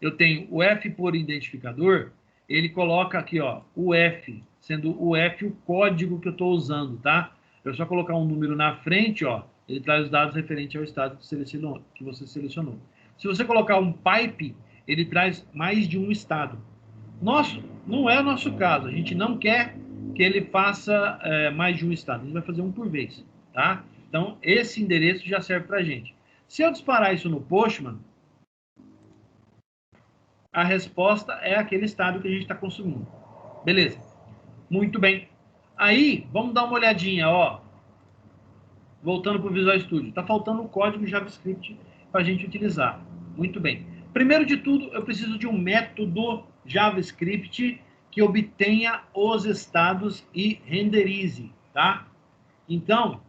eu tenho o F por identificador, ele coloca aqui, ó, o F, sendo o F o código que eu estou usando, tá? Eu só colocar um número na frente, ó, ele traz os dados referentes ao estado que você selecionou. Se você colocar um pipe, ele traz mais de um estado. Não é o nosso caso, a gente não quer que ele faça mais de um estado, a gente vai fazer um por vez, tá? Então, esse endereço já serve para a gente. Se eu disparar isso no Postman, a resposta é aquele estado que a gente está consumindo. Beleza. Muito bem. Aí, vamos dar uma olhadinha, ó. Voltando para o Visual Studio. Está faltando o código JavaScript para a gente utilizar. Muito bem. Primeiro de tudo, eu preciso de um método JavaScript que obtenha os estados e renderize, tá? Então,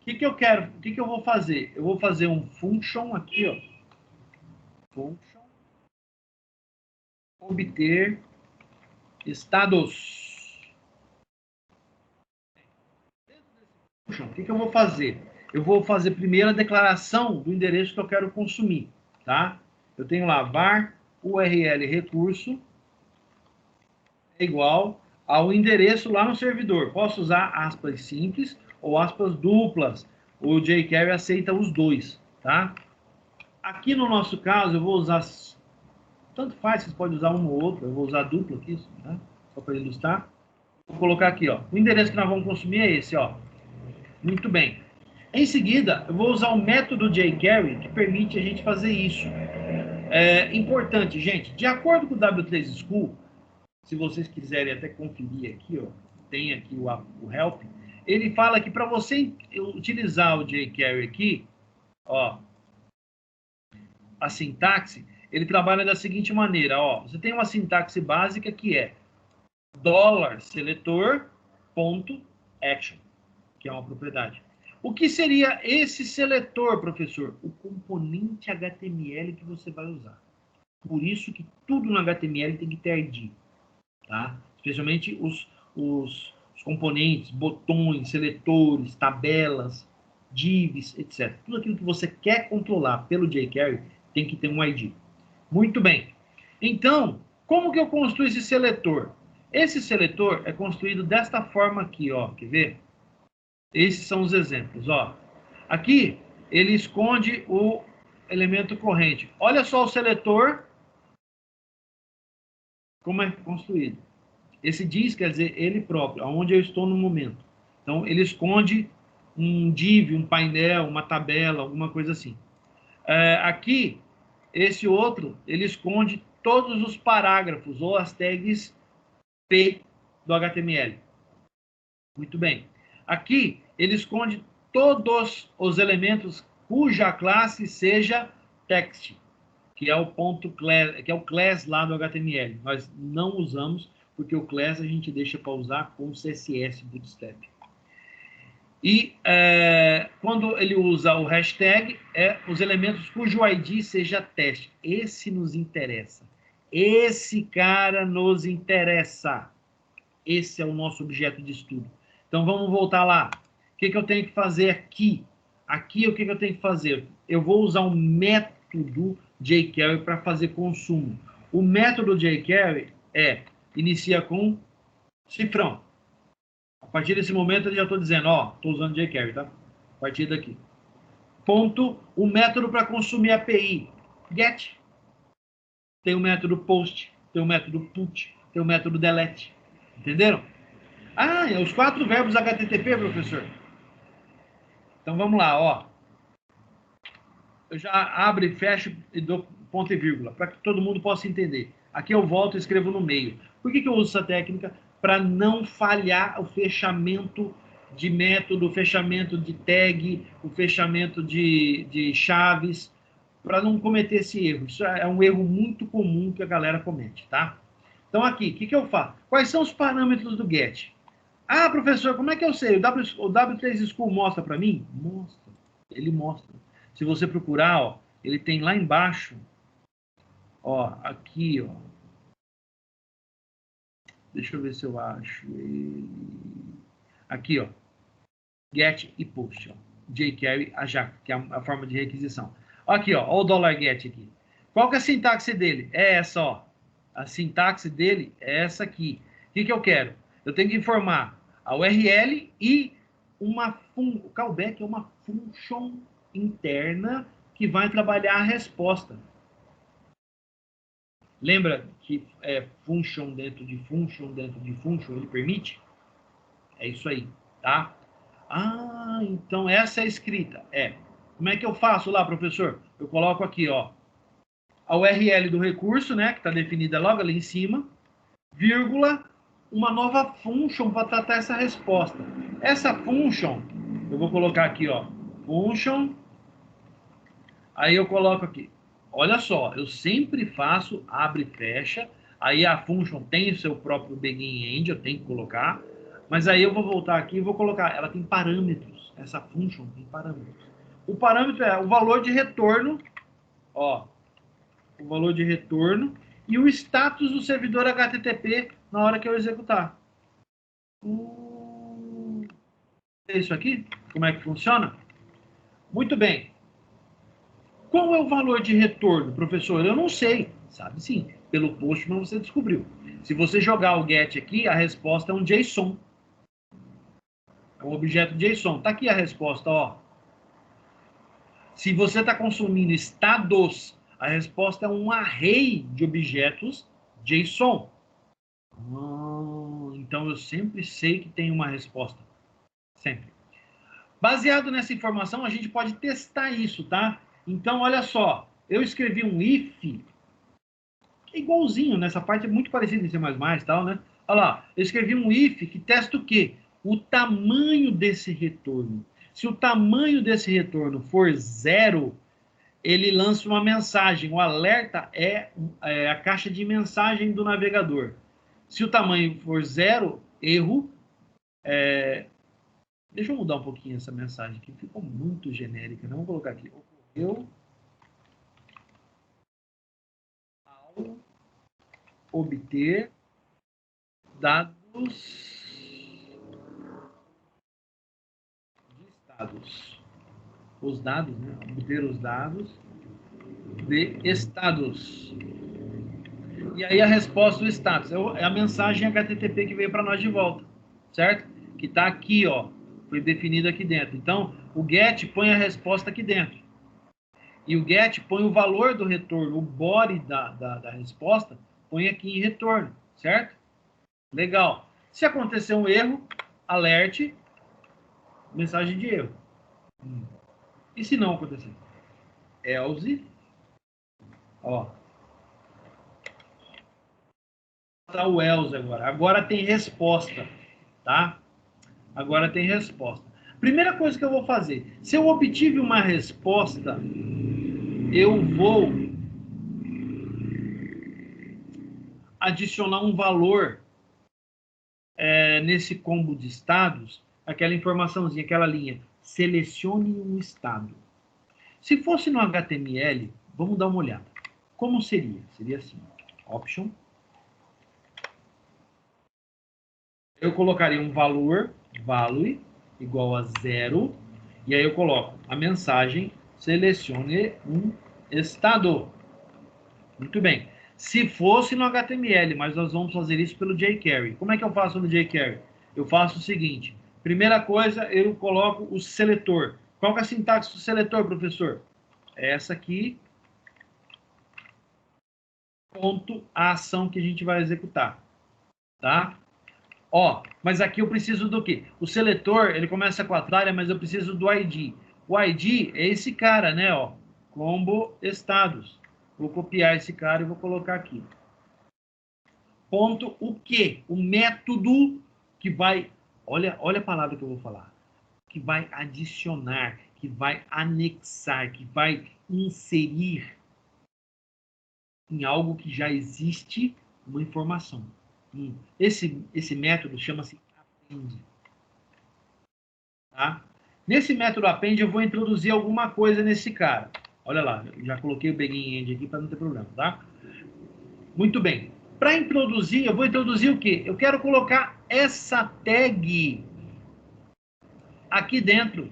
o que eu quero? O que eu vou fazer? Eu vou fazer um function aqui, ó. Function obter estados. O que eu vou fazer? Eu vou fazer primeiro a declaração do endereço que eu quero consumir, tá? Eu tenho lá var URL recurso é igual ao endereço lá no servidor. Posso usar aspas simples ou aspas duplas. O jQuery aceita os dois, tá? Aqui no nosso caso, eu vou usar... Tanto faz, vocês podem usar um ou outro. Eu vou usar duplo aqui, tá? Só para ilustrar. Vou colocar aqui, ó. O endereço que nós vamos consumir é esse, ó. Muito bem. Em seguida, eu vou usar o método jQuery que permite a gente fazer isso. É importante, gente, de acordo com o W3 School, se vocês quiserem até conferir aqui, ó, tem aqui o help, ele fala que para você utilizar o jQuery aqui, ó, a sintaxe, ele trabalha da seguinte maneira, ó, você tem uma sintaxe básica que é $seletor.action, que é uma propriedade. O que seria esse seletor, professor? O componente HTML que você vai usar. Por isso que tudo no HTML tem que ter ID, tá? Especialmente os componentes, botões, seletores, tabelas, divs, etc. Tudo aquilo que você quer controlar pelo jQuery tem que ter um ID. Muito bem. Então, como que eu construo esse seletor? Esse seletor é construído desta forma aqui, ó. Quer ver? Esses são os exemplos, ó. Aqui, ele esconde o elemento corrente. Olha só o seletor, como é construído. Esse diz quer dizer ele próprio, aonde eu estou no momento. Então, ele esconde um div, um painel, uma tabela, alguma coisa assim. Aqui, esse outro, ele esconde todos os parágrafos ou as tags P do HTML. Muito bem. Aqui, ele esconde todos os elementos cuja classe seja text. que é o ponto class, que é o class lá do HTML. Nós não usamos, porque o class a gente deixa para usar com CSS Bootstrap. E quando ele usa o hashtag, os elementos cujo ID seja teste. Esse nos interessa. Esse cara nos interessa. Esse é o nosso objeto de estudo. Então, vamos voltar lá. O que eu tenho que fazer aqui? Aqui, o que eu tenho que fazer? Eu vou usar um método jQuery para fazer consumo. O método jQuery inicia com cifrão. A partir desse momento, eu já estou dizendo, estou usando jQuery, tá? A partir daqui. Ponto, o método para consumir API. Get. Tem o método post, tem o método put, tem o método delete. Entenderam? Os 4 verbos HTTP, professor. Então, vamos lá, Eu já abro e fecho e dou ponto e vírgula, para que todo mundo possa entender. Aqui eu volto e escrevo no meio. Por que eu uso essa técnica? Para não falhar o fechamento de método, o fechamento de tag, o fechamento de chaves, para não cometer esse erro. Isso é um erro muito comum que a galera comete, tá? Então, aqui, o que eu faço? Quais são os parâmetros do GET? Professor, como é que eu sei? O W3 School mostra para mim? Mostra. Ele mostra. Se você procurar, ele tem lá embaixo, aqui, deixa eu ver se eu acho ele. Aqui, get e post, jQuery, Ajax, que é a forma de requisição. Aqui, olha o $get aqui. Qual que é a sintaxe dele? É essa, A sintaxe dele é essa aqui. O que eu quero? Eu tenho que informar a URL e o callback é uma function interna que vai trabalhar a resposta. Lembra que function dentro de function dentro de function ele permite? É isso aí, tá? Então essa é a escrita. Como é que eu faço lá, professor? Eu coloco aqui, a URL do recurso, né, que está definida logo ali em cima, vírgula, uma nova function para tratar essa resposta. Essa function, eu vou colocar aqui, function, aí eu coloco aqui. Olha só, eu sempre faço abre e fecha, aí a function tem o seu próprio begin end, eu tenho que colocar, mas aí eu vou voltar aqui e vou colocar, ela tem parâmetros, essa function tem parâmetros. O parâmetro é o valor de retorno, o valor de retorno e o status do servidor HTTP na hora que eu executar. É isso aqui? Como é que funciona? Muito bem. Qual é o valor de retorno, professor? Eu não sei. Sabe sim, pelo Postman você descobriu. Se você jogar o get aqui, a resposta é um JSON. É um objeto JSON. Está aqui a resposta, Se você está consumindo estados, a resposta é um array de objetos JSON. Então eu sempre sei que tem uma resposta. Sempre. Baseado nessa informação, a gente pode testar isso, tá? Então, olha só. Eu escrevi um if, que é igualzinho, nessa parte é muito parecido em C++ e tal, né? Olha lá. Eu escrevi um if que testa o quê? O tamanho desse retorno. Se o tamanho desse retorno for 0, ele lança uma mensagem. O alerta é a caixa de mensagem do navegador. Se o tamanho for 0, erro. Deixa eu mudar um pouquinho essa mensagem aqui, ficou muito genérica. Vamos colocar aqui. Ocorreu ao obter dados de estados. Os dados, né? Obter os dados de estados. E aí a resposta do status. É a mensagem HTTP que veio para nós de volta. Certo? Que está aqui, foi definida aqui dentro. Então, o get põe a resposta aqui dentro. E o get põe o valor do retorno, o body da resposta, põe aqui em retorno, certo? Legal. Se acontecer um erro, alerte, mensagem de erro. E se não acontecer? Else, tá o else agora. Agora tem resposta, tá? Agora tem resposta. Primeira coisa que eu vou fazer, se eu obtive uma resposta, eu vou adicionar um valor nesse combo de estados, aquela informaçãozinha, aquela linha, selecione um estado. Se fosse no HTML, vamos dar uma olhada. Como seria? Seria assim, option. Eu colocaria um valor, value, igual a 0, e aí eu coloco a mensagem, selecione um estado. Muito bem. Se fosse no HTML, mas nós vamos fazer isso pelo jQuery. Como é que eu faço no jQuery? Eu faço o seguinte. Primeira coisa, eu coloco o seletor. Qual que é a sintaxe do seletor, professor? É essa aqui, ponto, a ação que a gente vai executar. Tá? Ó, mas aqui eu preciso do quê? O seletor, ele começa com a trilha, mas eu preciso do ID. O ID é esse cara, né? Ó, combo estados. Vou copiar esse cara e vou colocar aqui. Ponto o quê? O método que vai... Olha a palavra que eu vou falar. Que vai adicionar, que vai anexar, que vai inserir em algo que já existe uma informação. Esse método chama-se append. Tá? Nesse método append eu vou introduzir alguma coisa nesse cara. Olha lá, eu já coloquei o begin end aqui para não ter problema, tá? Muito bem. Para introduzir, eu vou introduzir o quê? Eu quero colocar essa tag aqui dentro.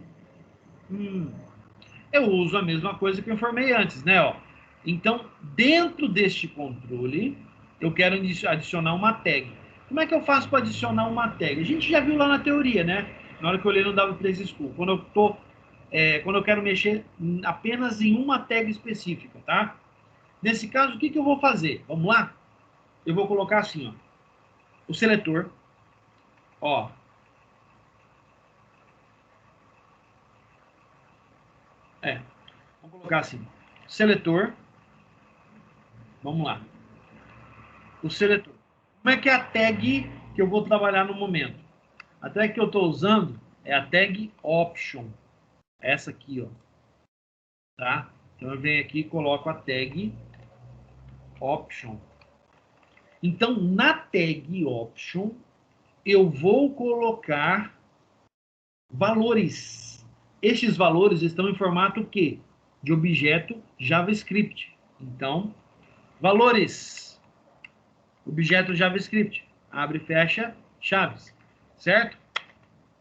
Eu uso a mesma coisa que eu informei antes, né? Ó. Então, dentro deste controle, eu quero adicionar uma tag. Como é que eu faço para adicionar uma tag? A gente já viu lá na teoria, né? Na hora que eu olhei no W3 School. Quando eu quero mexer apenas em uma tag específica, tá? Nesse caso, o que eu vou fazer? Vamos lá? Eu vou colocar assim, ó. O seletor, ó. Vamos colocar assim. Seletor. Vamos lá. O seletor. Como é que é a tag que eu vou trabalhar no momento? A tag que eu estou usando é a tag option. Essa aqui, ó. Tá? Então eu venho aqui e coloco a tag option. Então, na tag option, eu vou colocar valores. Estes valores estão em formato quê? De objeto JavaScript. Então, valores. Objeto JavaScript. Abre e fecha chaves. Certo?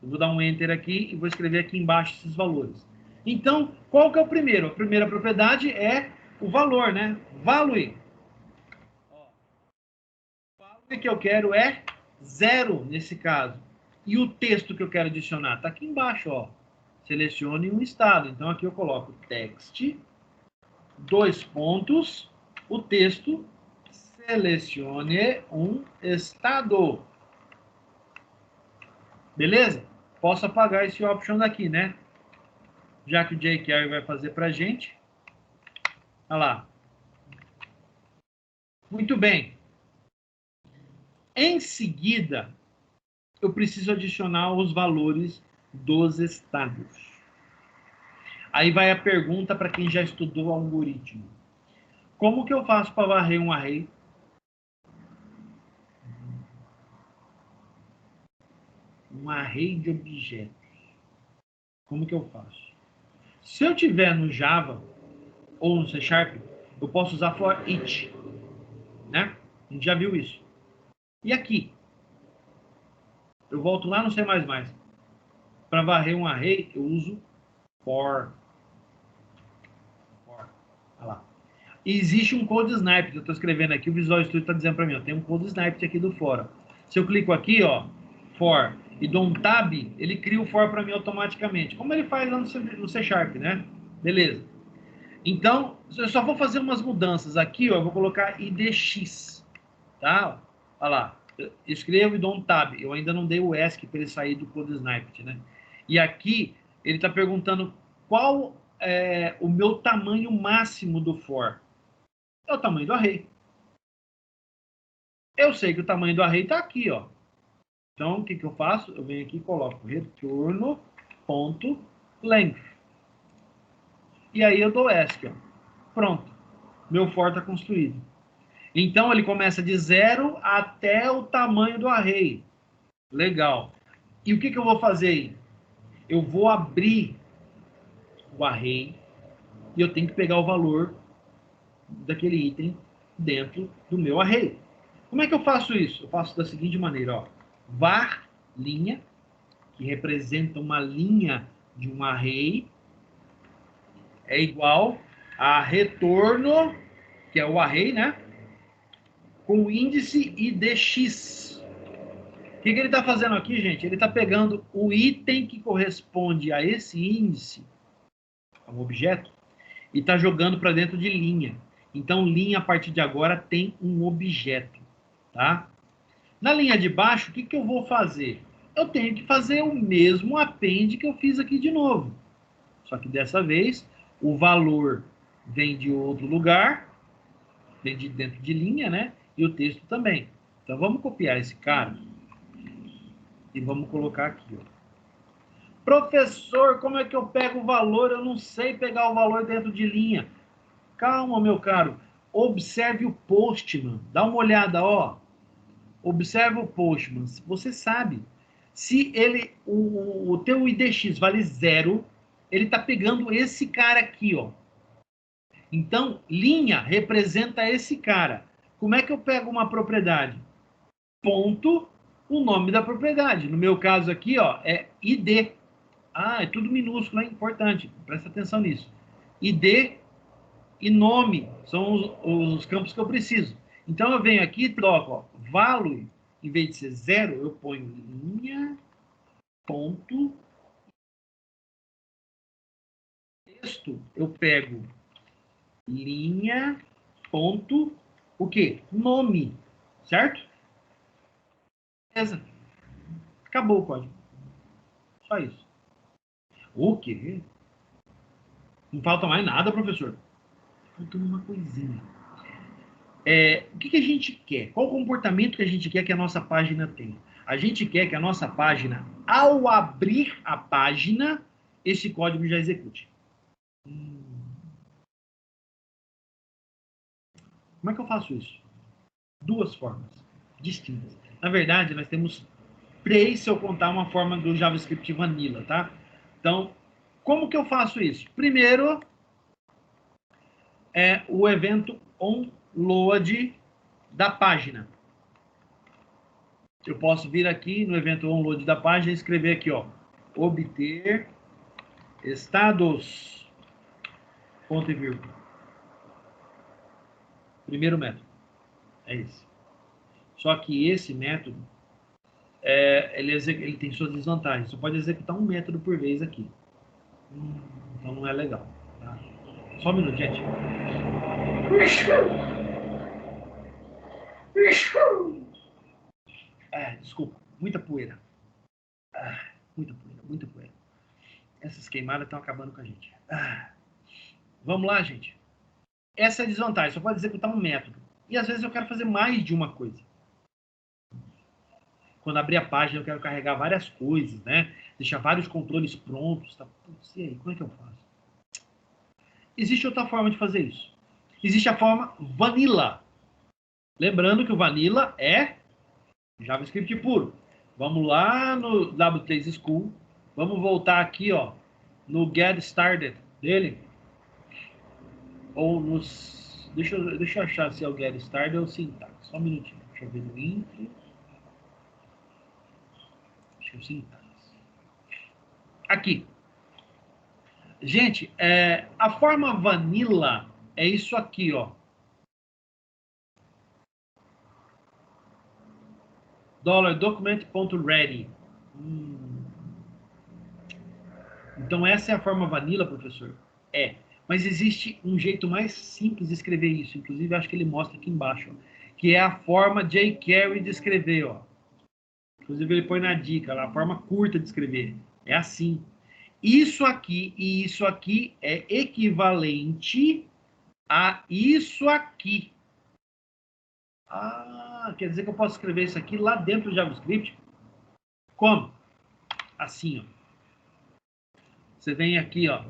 Eu vou dar um Enter aqui e vou escrever aqui embaixo esses valores. Então, qual que é o primeiro? A primeira propriedade é o valor, né? Value. O value que eu quero é 0, nesse caso. E o texto que eu quero adicionar? Está aqui embaixo, ó. Selecione um estado. Então, aqui eu coloco text, 2 pontos, o texto, selecione um estado. Beleza? Posso apagar esse option daqui, né? Já que o jQuery vai fazer para a gente. Olha lá. Muito bem. Em seguida, eu preciso adicionar os valores dos estados. Aí vai a pergunta para quem já estudou o algoritmo. Como que eu faço para varrer um array? Um array de objetos. Como que eu faço? Se eu tiver no Java ou no C Sharp, eu posso usar for each, né? A gente já viu isso. E aqui? Eu volto lá no C++. Para varrer um array, eu uso for. Olha lá. E existe um code snippet, eu estou escrevendo aqui, o Visual Studio está dizendo para mim, ó, tem um code snippet aqui do for. Se eu clico aqui, ó, for, e dou um tab, ele cria o for para mim automaticamente. Como ele faz lá no C Sharp, né? Beleza. Então, eu só vou fazer umas mudanças. Aqui, ó, eu vou colocar IDX, tá? Olha lá. Eu escrevo e dou um tab. Eu ainda não dei o ESC para ele sair do code snippet, né? E aqui, ele está perguntando qual é o meu tamanho máximo do for. É o tamanho do array. Eu sei que o tamanho do array está aqui, ó. Então, o que eu faço? Eu venho aqui e coloco retorno.length. E aí eu dou ESC, ó. Pronto. Meu for está construído. Então, ele começa de 0 até o tamanho do array. Legal. E o que eu vou fazer aí? Eu vou abrir o array e eu tenho que pegar o valor daquele item dentro do meu array. Como é que eu faço isso? Eu faço da seguinte maneira, ó. Var linha, que representa uma linha de um array, é igual a retorno, que é o array, né? Com o índice IDX. O que ele está fazendo aqui, gente? Ele está pegando o item que corresponde a esse índice, a um objeto, e está jogando para dentro de linha. Então, linha, a partir de agora, tem um objeto, tá? Na linha de baixo, o que eu vou fazer? Eu tenho que fazer o mesmo append que eu fiz aqui de novo. Só que dessa vez, o valor vem de outro lugar, vem de dentro de linha, né? E o texto também. Então, vamos copiar esse cara e vamos colocar aqui, ó. Professor, como é que eu pego o valor? Eu não sei pegar o valor dentro de linha. Calma, meu caro. Observe o Postman. Dá uma olhada, ó. Observe o Postman. Você sabe. Se ele, o teu IDX vale 0, ele está pegando esse cara aqui, ó. Então, linha representa esse cara. Como é que eu pego uma propriedade? Ponto, o nome da propriedade. No meu caso aqui, ó, é ID. Ah, é tudo minúsculo, é importante. Presta atenção nisso. ID e nome são os campos que eu preciso. Então, eu venho aqui e troco, ó, value, em vez de ser 0, eu ponho linha, ponto, texto, eu pego linha, ponto, o quê? Nome, certo? Beleza. Acabou o código. Só isso. O quê? Não falta mais nada, professor. Faltando uma coisinha. O que a gente quer? Qual o comportamento que a gente quer que a nossa página tenha? A gente quer que a nossa página, ao abrir a página, esse código já execute. Como é que eu faço isso? Duas formas distintas. Na verdade, nós temos 3, se eu contar uma forma do JavaScript Vanilla, tá? Então, como que eu faço isso? Primeiro, é o evento onload da página. Eu posso vir aqui no evento onload da página e escrever aqui, ó, obter estados, ponto e vírgula. Primeiro método. É esse. Só que esse método, ele tem suas desvantagens. Você pode executar um método por vez aqui. Então não é legal. Tá? Só um minuto, gente. Desculpa, muita poeira. Muita poeira, muita poeira. Essas queimadas estão acabando com a gente. Vamos lá, gente. Essa é a desvantagem. Você pode executar um método. E às vezes eu quero fazer mais de uma coisa. Quando abrir a página, eu quero carregar várias coisas, né? Deixar vários controles prontos. Tá? Putz, e aí, como é que eu faço? Existe outra forma de fazer isso. Existe a forma Vanilla. Lembrando que o Vanilla é JavaScript puro. Vamos lá no W3 School. Vamos voltar aqui, ó, no Get Started dele. Ou nos... Deixa eu achar se é o Get Started ou o Syntax. Só um minutinho. Deixa eu ver no intro. Acho que é o Syntax. Aqui. Gente, a forma Vanilla é isso aqui, ó. $document.ready. Então, essa é a forma Vanilla, professor? É. Mas existe um jeito mais simples de escrever isso. Inclusive, acho que ele mostra aqui embaixo. Ó, que é a forma jQuery de escrever. Ó. Inclusive, ele põe na dica, lá, a forma curta de escrever. É assim. Isso aqui e isso aqui é equivalente a isso aqui. Quer dizer que eu posso escrever isso aqui lá dentro do JavaScript? Como? Assim, ó. Você vem aqui, ó,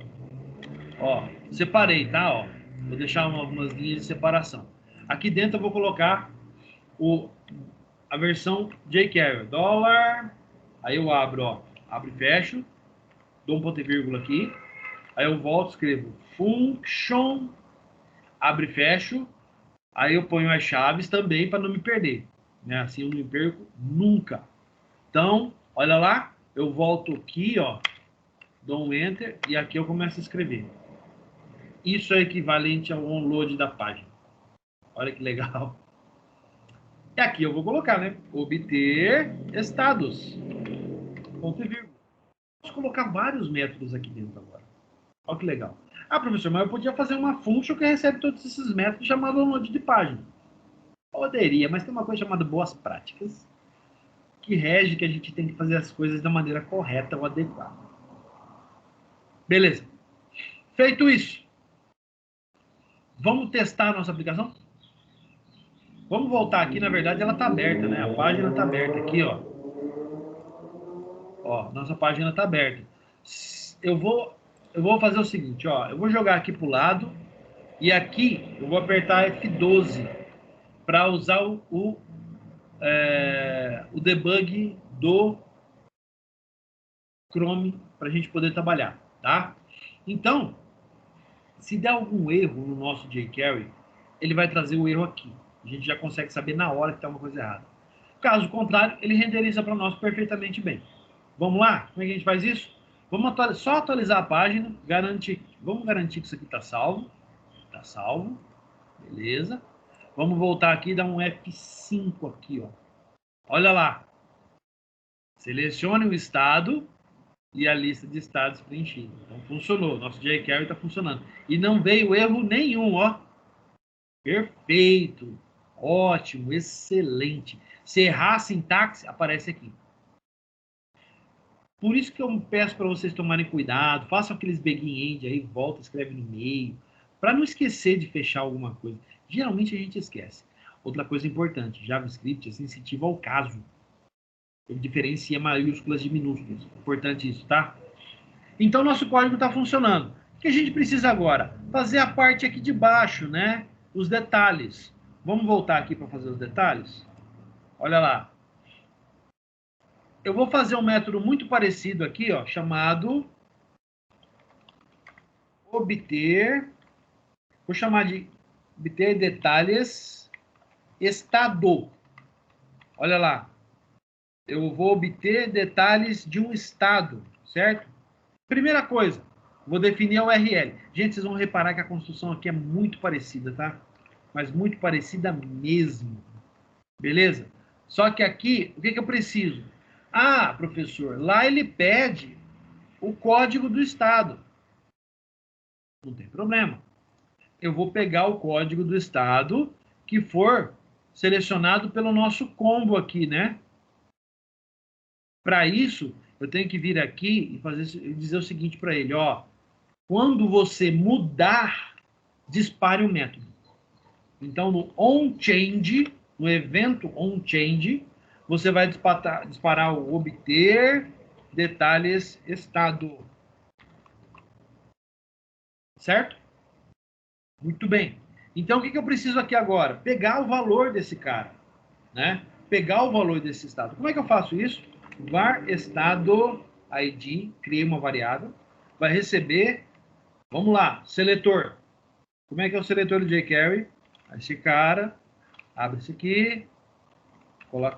separei, tá? Ó, vou deixar algumas linhas de separação. Aqui dentro eu vou colocar a versão jQuery, dólar, aí eu abro, ó, abro e fecho, dou um ponto e vírgula aqui, aí eu volto, escrevo function, abro e fecho, aí eu ponho as chaves também para não me perder, né? Assim eu não me perco nunca. Então, olha lá, eu volto aqui, ó, dou um enter e aqui eu começo a escrever. Isso é equivalente ao onload da página. Olha que legal. E aqui eu vou colocar, né? Obter estados. Ponto e vírgula. Posso colocar vários métodos aqui dentro agora. Olha que legal. Ah, professor, mas eu podia fazer uma function que recebe todos esses métodos chamado download de página. Poderia, mas tem uma coisa chamada boas práticas que rege que a gente tem que fazer as coisas da maneira correta ou adequada. Beleza. Feito isso, vamos testar a nossa aplicação? Vamos voltar aqui, na verdade ela está aberta, né? A página está aberta aqui, ó. Ó, nossa página está aberta. Eu vou fazer o seguinte, ó. Eu vou jogar aqui para o lado e aqui eu vou apertar F12 para usar o debug do Chrome para a gente poder trabalhar, tá? Então, se der algum erro no nosso jQuery, ele vai trazer o erro aqui. A gente já consegue saber na hora que está uma coisa errada. Caso contrário, ele renderiza para nós perfeitamente bem. Vamos lá? Como é que a gente faz isso? Vamos só atualizar a página, vamos garantir que isso aqui está salvo. Está salvo. Beleza. Vamos voltar aqui e dar um F5 aqui, ó. Olha lá. Selecione o estado e a lista de estados preenchida. Então, funcionou. Nosso jQuery está funcionando. E não veio erro nenhum, ó. Perfeito. Ótimo. Excelente. Se errar a sintaxe, aparece aqui. Por isso que eu peço para vocês tomarem cuidado. Façam aqueles begin end aí, volta, escreve no meio. Para não esquecer de fechar alguma coisa. Geralmente a gente esquece. Outra coisa importante. JavaScript é sensitivo ao caso. Ele diferencia maiúsculas de minúsculas. Importante isso, tá? Então, nosso código está funcionando. O que a gente precisa agora? Fazer a parte aqui de baixo, né? Os detalhes. Vamos voltar aqui para fazer os detalhes? Olha lá. Eu vou fazer um método muito parecido aqui, ó, chamado obter. Vou chamar de obter detalhes estado. Olha lá. Eu vou obter detalhes de um estado, certo? Primeira coisa, vou definir a URL. Gente, vocês vão reparar que a construção aqui é muito parecida, tá? Mas muito parecida mesmo. Beleza? Só que aqui, o que eu preciso? Ah, professor, lá ele pede o código do estado. Não tem problema. Eu vou pegar o código do estado que for selecionado pelo nosso combo aqui, né? Para isso, eu tenho que vir aqui e dizer o seguinte para ele, ó. Quando você mudar, dispare o método. Então, no onChange, no evento onChange, você vai disparar o obter detalhes estado. Certo? Muito bem. Então, o que eu preciso aqui agora? Pegar o valor desse cara, né? Pegar o valor desse estado. Como é que eu faço isso? Var estado id, criei uma variável, vai receber, vamos lá, seletor. Como é que é o seletor do jQuery? Esse cara, abre esse aqui, coloca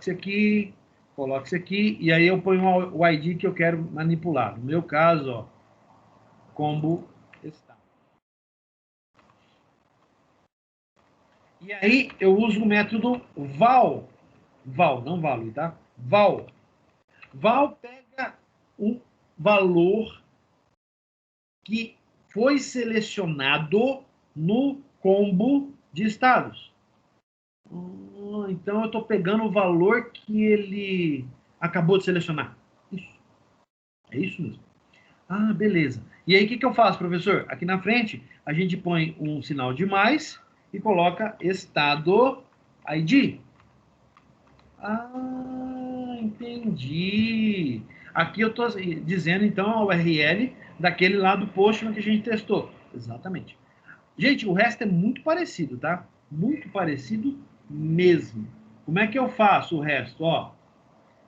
esse aqui, e aí eu ponho o ID que eu quero manipular. No meu caso, ó, combo estado. E aí eu uso o método val, não value, tá? Val pega o valor que foi selecionado no combo de estados. Então eu estou pegando o valor que ele acabou de selecionar. Isso. É isso mesmo. Ah, beleza. E aí o que eu faço, professor? Aqui na frente a gente põe um sinal de mais e coloca estado ID. Ah, entendi. Aqui eu estou dizendo, então, a URL daquele lá do Postman que a gente testou. Exatamente. Gente, o resto é muito parecido, tá? Muito parecido mesmo. Como é que eu faço o resto? Ó,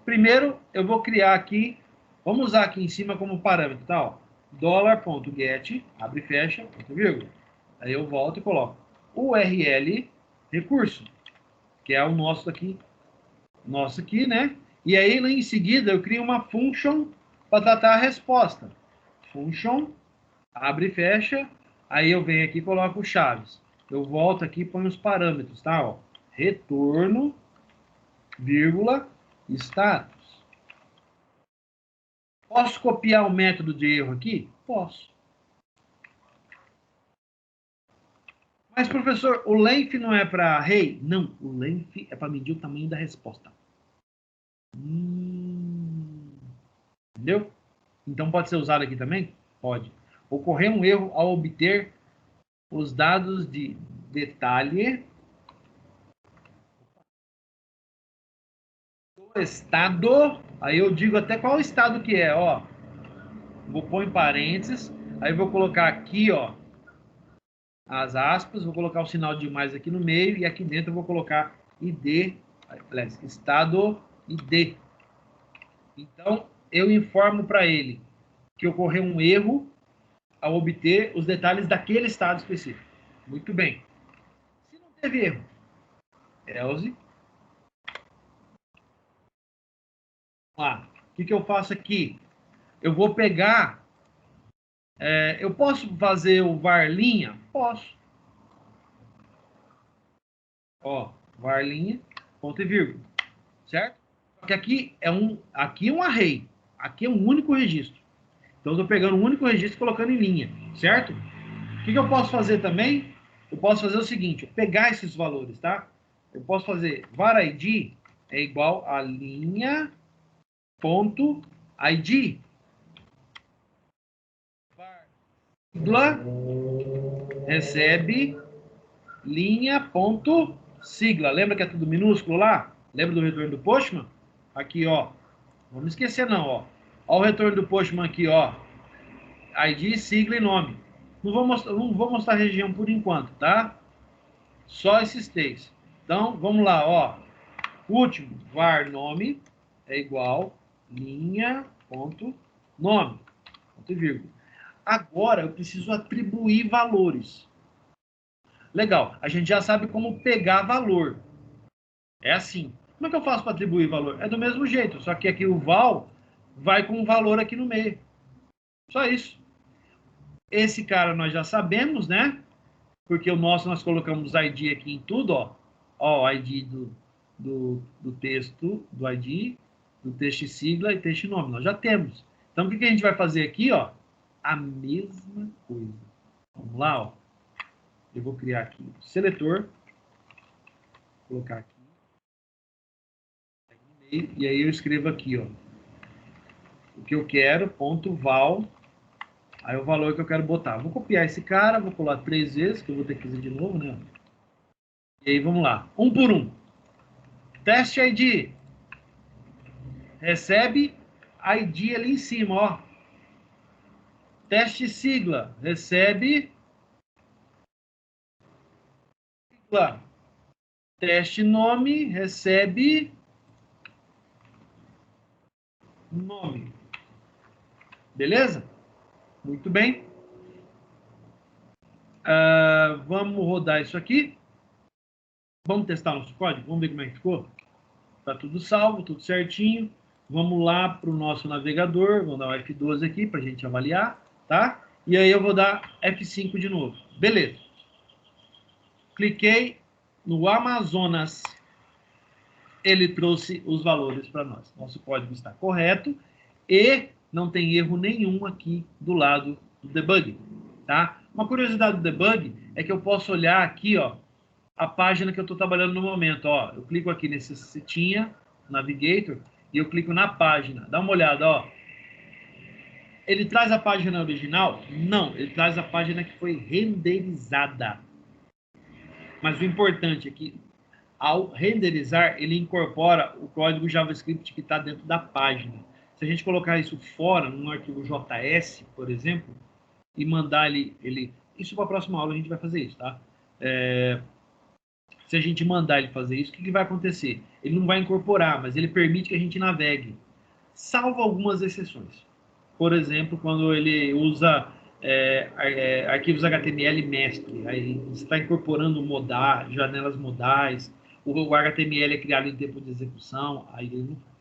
primeiro, eu vou criar aqui, vamos usar aqui em cima como parâmetro, tá? Ó, $.get, abre e fecha, ponto vírgula. Aí eu volto e coloco URL recurso, que é o nosso aqui, né? E aí, em seguida, eu crio uma function para tratar a resposta. Function, abre e fecha, aí eu venho aqui e coloco chaves. Eu volto aqui e ponho os parâmetros, tá? Ó, retorno, vírgula, status. Posso copiar o método de erro aqui? Posso. Mas, professor, o length não é para array? Não, o length é para medir o tamanho da resposta. Entendeu? Então pode ser usado aqui também? Pode. Ocorrer um erro ao obter os dados de detalhe do estado. Aí eu digo até qual estado que é, ó. Vou pôr em parênteses. Aí vou colocar aqui, ó, as aspas. Vou colocar o sinal de mais aqui no meio. E aqui dentro eu vou colocar ID, estado ID. Então, eu informo para ele que ocorreu um erro ao obter os detalhes daquele estado específico. Muito bem. Se não teve erro, else. Lá. O que eu faço aqui? Eu vou pegar... eu posso fazer o var linha? Posso. Ó, var linha, ponto e vírgula. Certo? Só que aqui é um array. Aqui é um único registro. Então, eu estou pegando um único registro e colocando em linha. Certo? O que eu posso fazer também? Eu posso fazer o seguinte, pegar esses valores, tá? Eu posso fazer var id é igual a linha ponto id. Sigla recebe linha ponto sigla. Lembra que é tudo minúsculo lá? Lembra do retorno do Postman? Aqui, ó. Vamos esquecer não, ó. Ó o retorno do Postman aqui, ó. ID, sigla e nome. Não vou mostrar a região por enquanto, tá? Só esses três. Então, vamos lá, ó. Último, var nome é igual linha ponto nome, ponto e vírgula. Agora eu preciso atribuir valores. Legal, a gente já sabe como pegar valor. É assim. Como é que eu faço para atribuir valor? É do mesmo jeito, só que aqui o val vai com o valor aqui no meio. Só isso. Esse cara nós já sabemos, né? Porque o nosso nós colocamos ID aqui em tudo, ó. Ó, o ID do texto, do ID, do texto sigla e texto nome. Nós já temos. Então, o que a gente vai fazer aqui, ó? A mesma coisa. Vamos lá, ó. Eu vou criar aqui um seletor. Vou colocar aqui. E aí eu escrevo aqui, ó. O que eu quero, ponto val. Aí o valor que eu quero botar. Vou copiar esse cara, vou colar 3 vezes, que eu vou ter que fazer de novo, né? E aí vamos lá. Um por um. Teste ID. Recebe ID ali em cima, ó. Teste sigla. Recebe sigla. Teste nome. Recebe nome. Beleza? Muito bem. Vamos rodar isso aqui. Vamos testar nosso código? Vamos ver como é que ficou? Tá tudo salvo, tudo certinho. Vamos lá para o nosso navegador. Vou dar o F12 aqui para a gente avaliar, tá? E aí eu vou dar F5 de novo. Beleza. Cliquei no Amazonas. Ele trouxe os valores para nós. Nosso código está correto e não tem erro nenhum aqui do lado do debug, tá? Uma curiosidade do debug é que eu posso olhar aqui, ó, a página que eu estou trabalhando no momento, ó. Eu clico aqui nesse setinha, Navigator, e eu clico na página. Dá uma olhada, ó. Ele traz a página original? Não, ele traz a página que foi renderizada. Mas o importante é que, ao renderizar, ele incorpora o código JavaScript que está dentro da página. Se a gente colocar isso fora, num arquivo JS, por exemplo, e mandar ele... Isso para a próxima aula a gente vai fazer isso, tá? Se a gente mandar ele fazer isso, o que vai acontecer? Ele não vai incorporar, mas ele permite que a gente navegue, salvo algumas exceções. Por exemplo, quando ele usa arquivos HTML mestre, aí você está incorporando janelas modais, o HTML é criado em tempo de execução, aí ele não faz.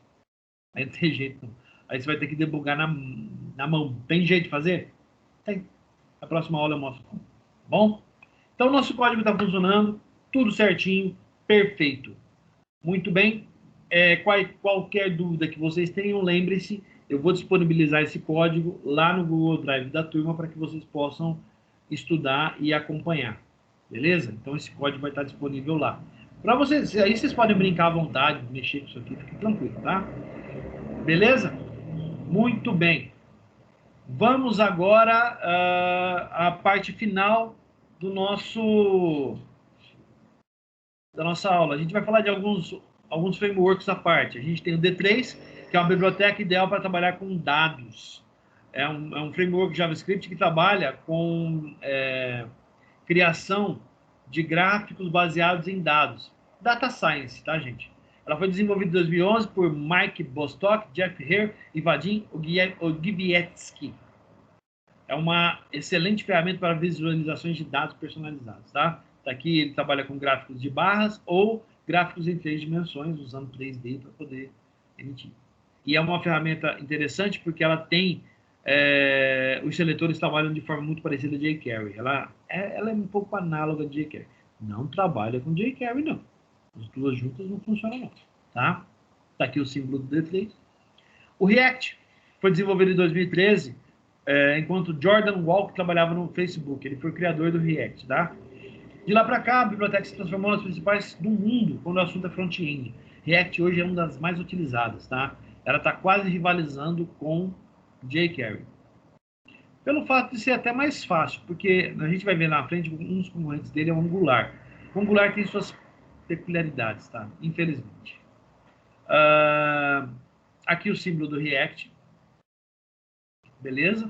Aí não tem jeito não. Aí você vai ter que debugar na mão. Tem jeito de fazer? Tem. Na próxima aula eu mostro como. Bom? Então, o nosso código está funcionando, tudo certinho, perfeito. Muito bem. Qualquer dúvida que vocês tenham, lembre-se, eu vou disponibilizar esse código lá no Google Drive da turma para que vocês possam estudar e acompanhar. Beleza? Então, esse código vai estar disponível lá. Para vocês, aí vocês podem brincar à vontade, mexer com isso aqui, fique tranquilo, tá? Beleza? Muito bem. Vamos agora à parte final da nossa aula. A gente vai falar de alguns frameworks à parte. A gente tem o D3, que é uma biblioteca ideal para trabalhar com dados. É um framework JavaScript que trabalha com criação de gráficos baseados em dados. Data Science, tá, gente? Ela foi desenvolvida em 2011 por Mike Bostock, Jeff Hare e Vadim Ogivietsky. É uma excelente ferramenta para visualizações de dados personalizados, tá? Aqui ele trabalha com gráficos de barras ou gráficos em 3 dimensões, usando 3D para poder emitir. E é uma ferramenta interessante porque ela tem... os seletores trabalham de forma muito parecida a jQuery. Ela é um pouco análoga a jQuery. Não trabalha com jQuery, não. As duas juntas não funcionam, não. Tá? Tá aqui o símbolo do D3. O React foi desenvolvido em 2013, enquanto Jordan Walk trabalhava no Facebook. Ele foi o criador do React, tá? De lá para cá, a biblioteca se transformou nas principais do mundo quando o assunto é front-end. React hoje é uma das mais utilizadas, tá? Ela está quase rivalizando com jQuery. Pelo fato de ser até mais fácil, porque a gente vai ver na frente, um dos concorrentes dele é o Angular. O Angular tem suas peculiaridades, tá? Infelizmente. Aqui o símbolo do React. Beleza?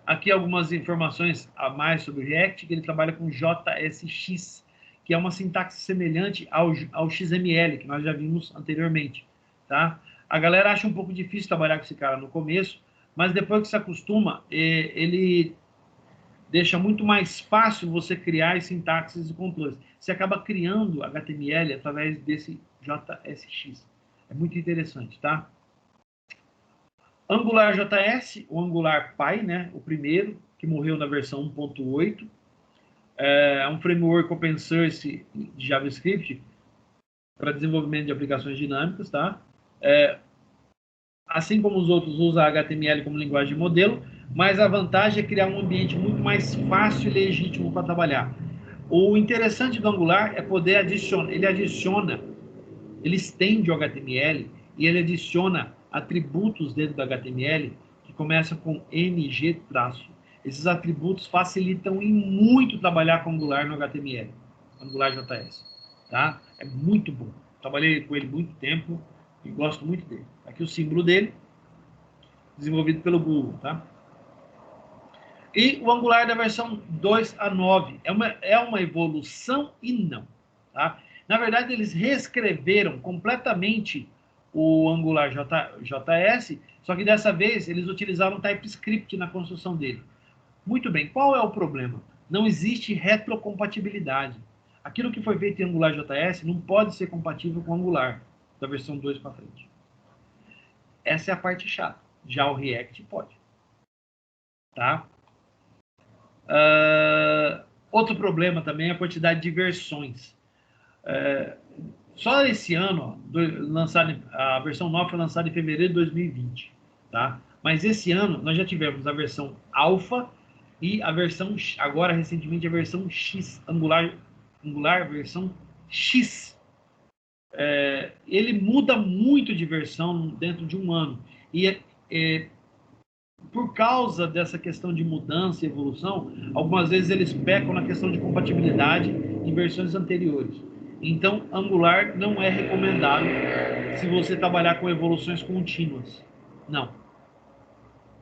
Aqui algumas informações a mais sobre o React, que ele trabalha com JSX, que é uma sintaxe semelhante ao XML, que nós já vimos anteriormente, tá? A galera acha um pouco difícil trabalhar com esse cara no começo, mas depois que se acostuma, ele deixa muito mais fácil você criar as sintaxes e controles. Você acaba criando HTML através desse JSX. É muito interessante, tá? AngularJS, o Angular Py, né? O primeiro, que morreu na versão 1.8. É um framework open source de JavaScript para desenvolvimento de aplicações dinâmicas, tá? Assim como os outros, usa HTML como linguagem de modelo, mas a vantagem é criar um ambiente muito mais fácil e legítimo para trabalhar. O interessante do Angular é poder ele estende o HTML e ele adiciona atributos dentro do HTML que começam com ng-. Esses atributos facilitam em muito trabalhar com Angular no HTML, AngularJS, tá? É muito bom. Trabalhei com ele muito tempo e gosto muito dele. Aqui o símbolo dele, desenvolvido pelo Google, tá? E o Angular da versão 2 a 9 é uma evolução e não, tá? Na verdade, eles reescreveram completamente o Angular JS, só que dessa vez eles utilizaram TypeScript na construção dele. Muito bem, qual é o problema? Não existe retrocompatibilidade. Aquilo que foi feito em Angular JS não pode ser compatível com o Angular da versão 2 para frente. Essa é a parte chata. Já o React pode. Tá? Outro problema também é a quantidade de versões. Só esse ano, a versão 9 foi lançada em fevereiro de 2020. Tá? Mas esse ano nós já tivemos a versão alfa e a versão, agora recentemente, a versão X, Angular versão X. Ele muda muito de versão dentro de um ano. E por causa dessa questão de mudança e evolução, algumas vezes eles pecam na questão de compatibilidade em versões anteriores. Então, Angular não é recomendado se você trabalhar com evoluções contínuas. Não.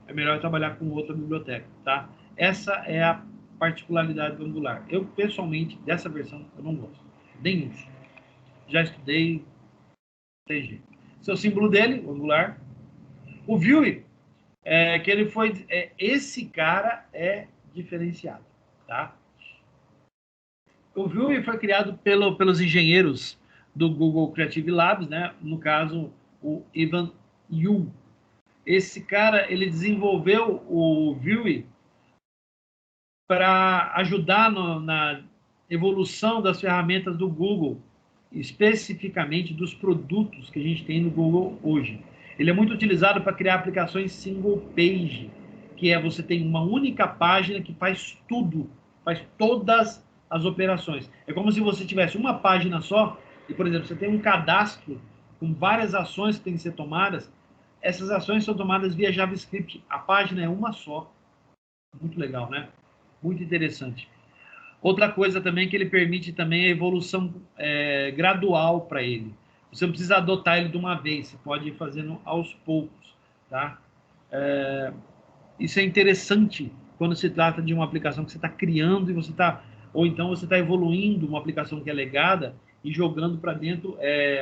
É melhor trabalhar com outra biblioteca, tá? Essa é a particularidade do Angular. Eu, pessoalmente, dessa versão, eu não gosto. Nenhum. Já estudei, tem jeito. Esse é o símbolo dele, o Angular. O Vue, que ele foi... esse cara é diferenciado, tá? O Vue foi criado pelos engenheiros do Google Creative Labs, né? No caso, o Ivan Yu. Esse cara, ele desenvolveu o Vue para ajudar na evolução das ferramentas do Google, especificamente dos produtos que a gente tem no Google hoje. Ele é muito utilizado para criar aplicações single page, que é você tem uma única página que faz tudo, faz todas as operações. É como se você tivesse uma página só e, por exemplo, você tem um cadastro com várias ações que têm que ser tomadas. Essas ações são tomadas via JavaScript. A página é uma só. Muito legal, né? Muito interessante. Outra coisa também que ele permite também a evolução gradual para ele. Você não precisa adotar ele de uma vez, você pode ir fazendo aos poucos, tá? Isso é interessante quando se trata de uma aplicação que você está criando e você está, ou então você está evoluindo uma aplicação que é legada e jogando para dentro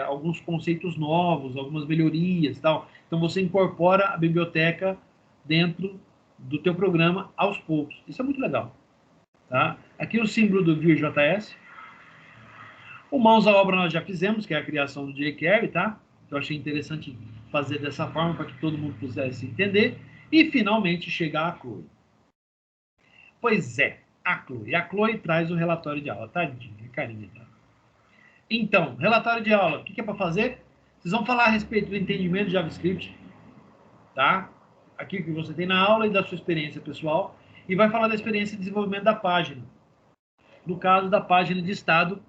alguns conceitos novos, algumas melhorias, tal. Então você incorpora a biblioteca dentro do teu programa aos poucos. Isso é muito legal. Tá? Aqui o símbolo do Vue.js. O mãos à obra nós já fizemos, que é a criação do jQuery, tá? Eu achei interessante fazer dessa forma para que todo mundo pudesse entender. E finalmente chegar a Chloe. Pois é, a Chloe. A Chloe traz o relatório de aula, tadinha, carinha. Tá? Então, relatório de aula, o que é para fazer? Vocês vão falar a respeito do entendimento de JavaScript, tá? Aqui que você tem na aula e da sua experiência pessoal. E vai falar da experiência de desenvolvimento da página. No caso da página de estado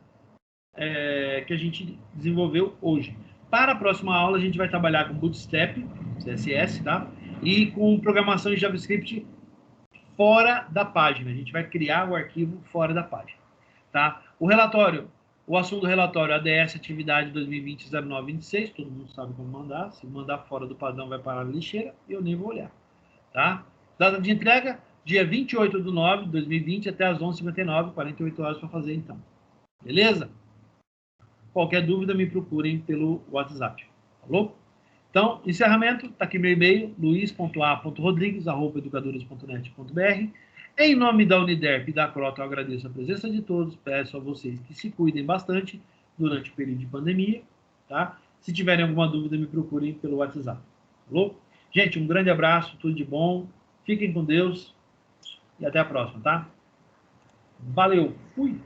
que a gente desenvolveu hoje. Para a próxima aula, a gente vai trabalhar com Bootstrap, CSS, tá? E com programação em JavaScript fora da página. A gente vai criar o arquivo fora da página, tá? O relatório, o assunto do relatório, ADS Atividade 2020-0926, todo mundo sabe como mandar. Se mandar fora do padrão, vai parar na lixeira e eu nem vou olhar, tá? Data de entrega, dia 28/9/2020 até as 11h59, 48 horas para fazer então. Beleza? Qualquer dúvida, me procurem pelo WhatsApp. Falou? Então, encerramento, está aqui meu e-mail, luiz.a.rodrigues@educadores.net.br. Em nome da Uniderp e da Crota, eu agradeço a presença de todos, peço a vocês que se cuidem bastante durante o período de pandemia, tá? Se tiverem alguma dúvida, me procurem pelo WhatsApp. Falou? Gente, um grande abraço, tudo de bom, fiquem com Deus e até a próxima, tá? Valeu, fui!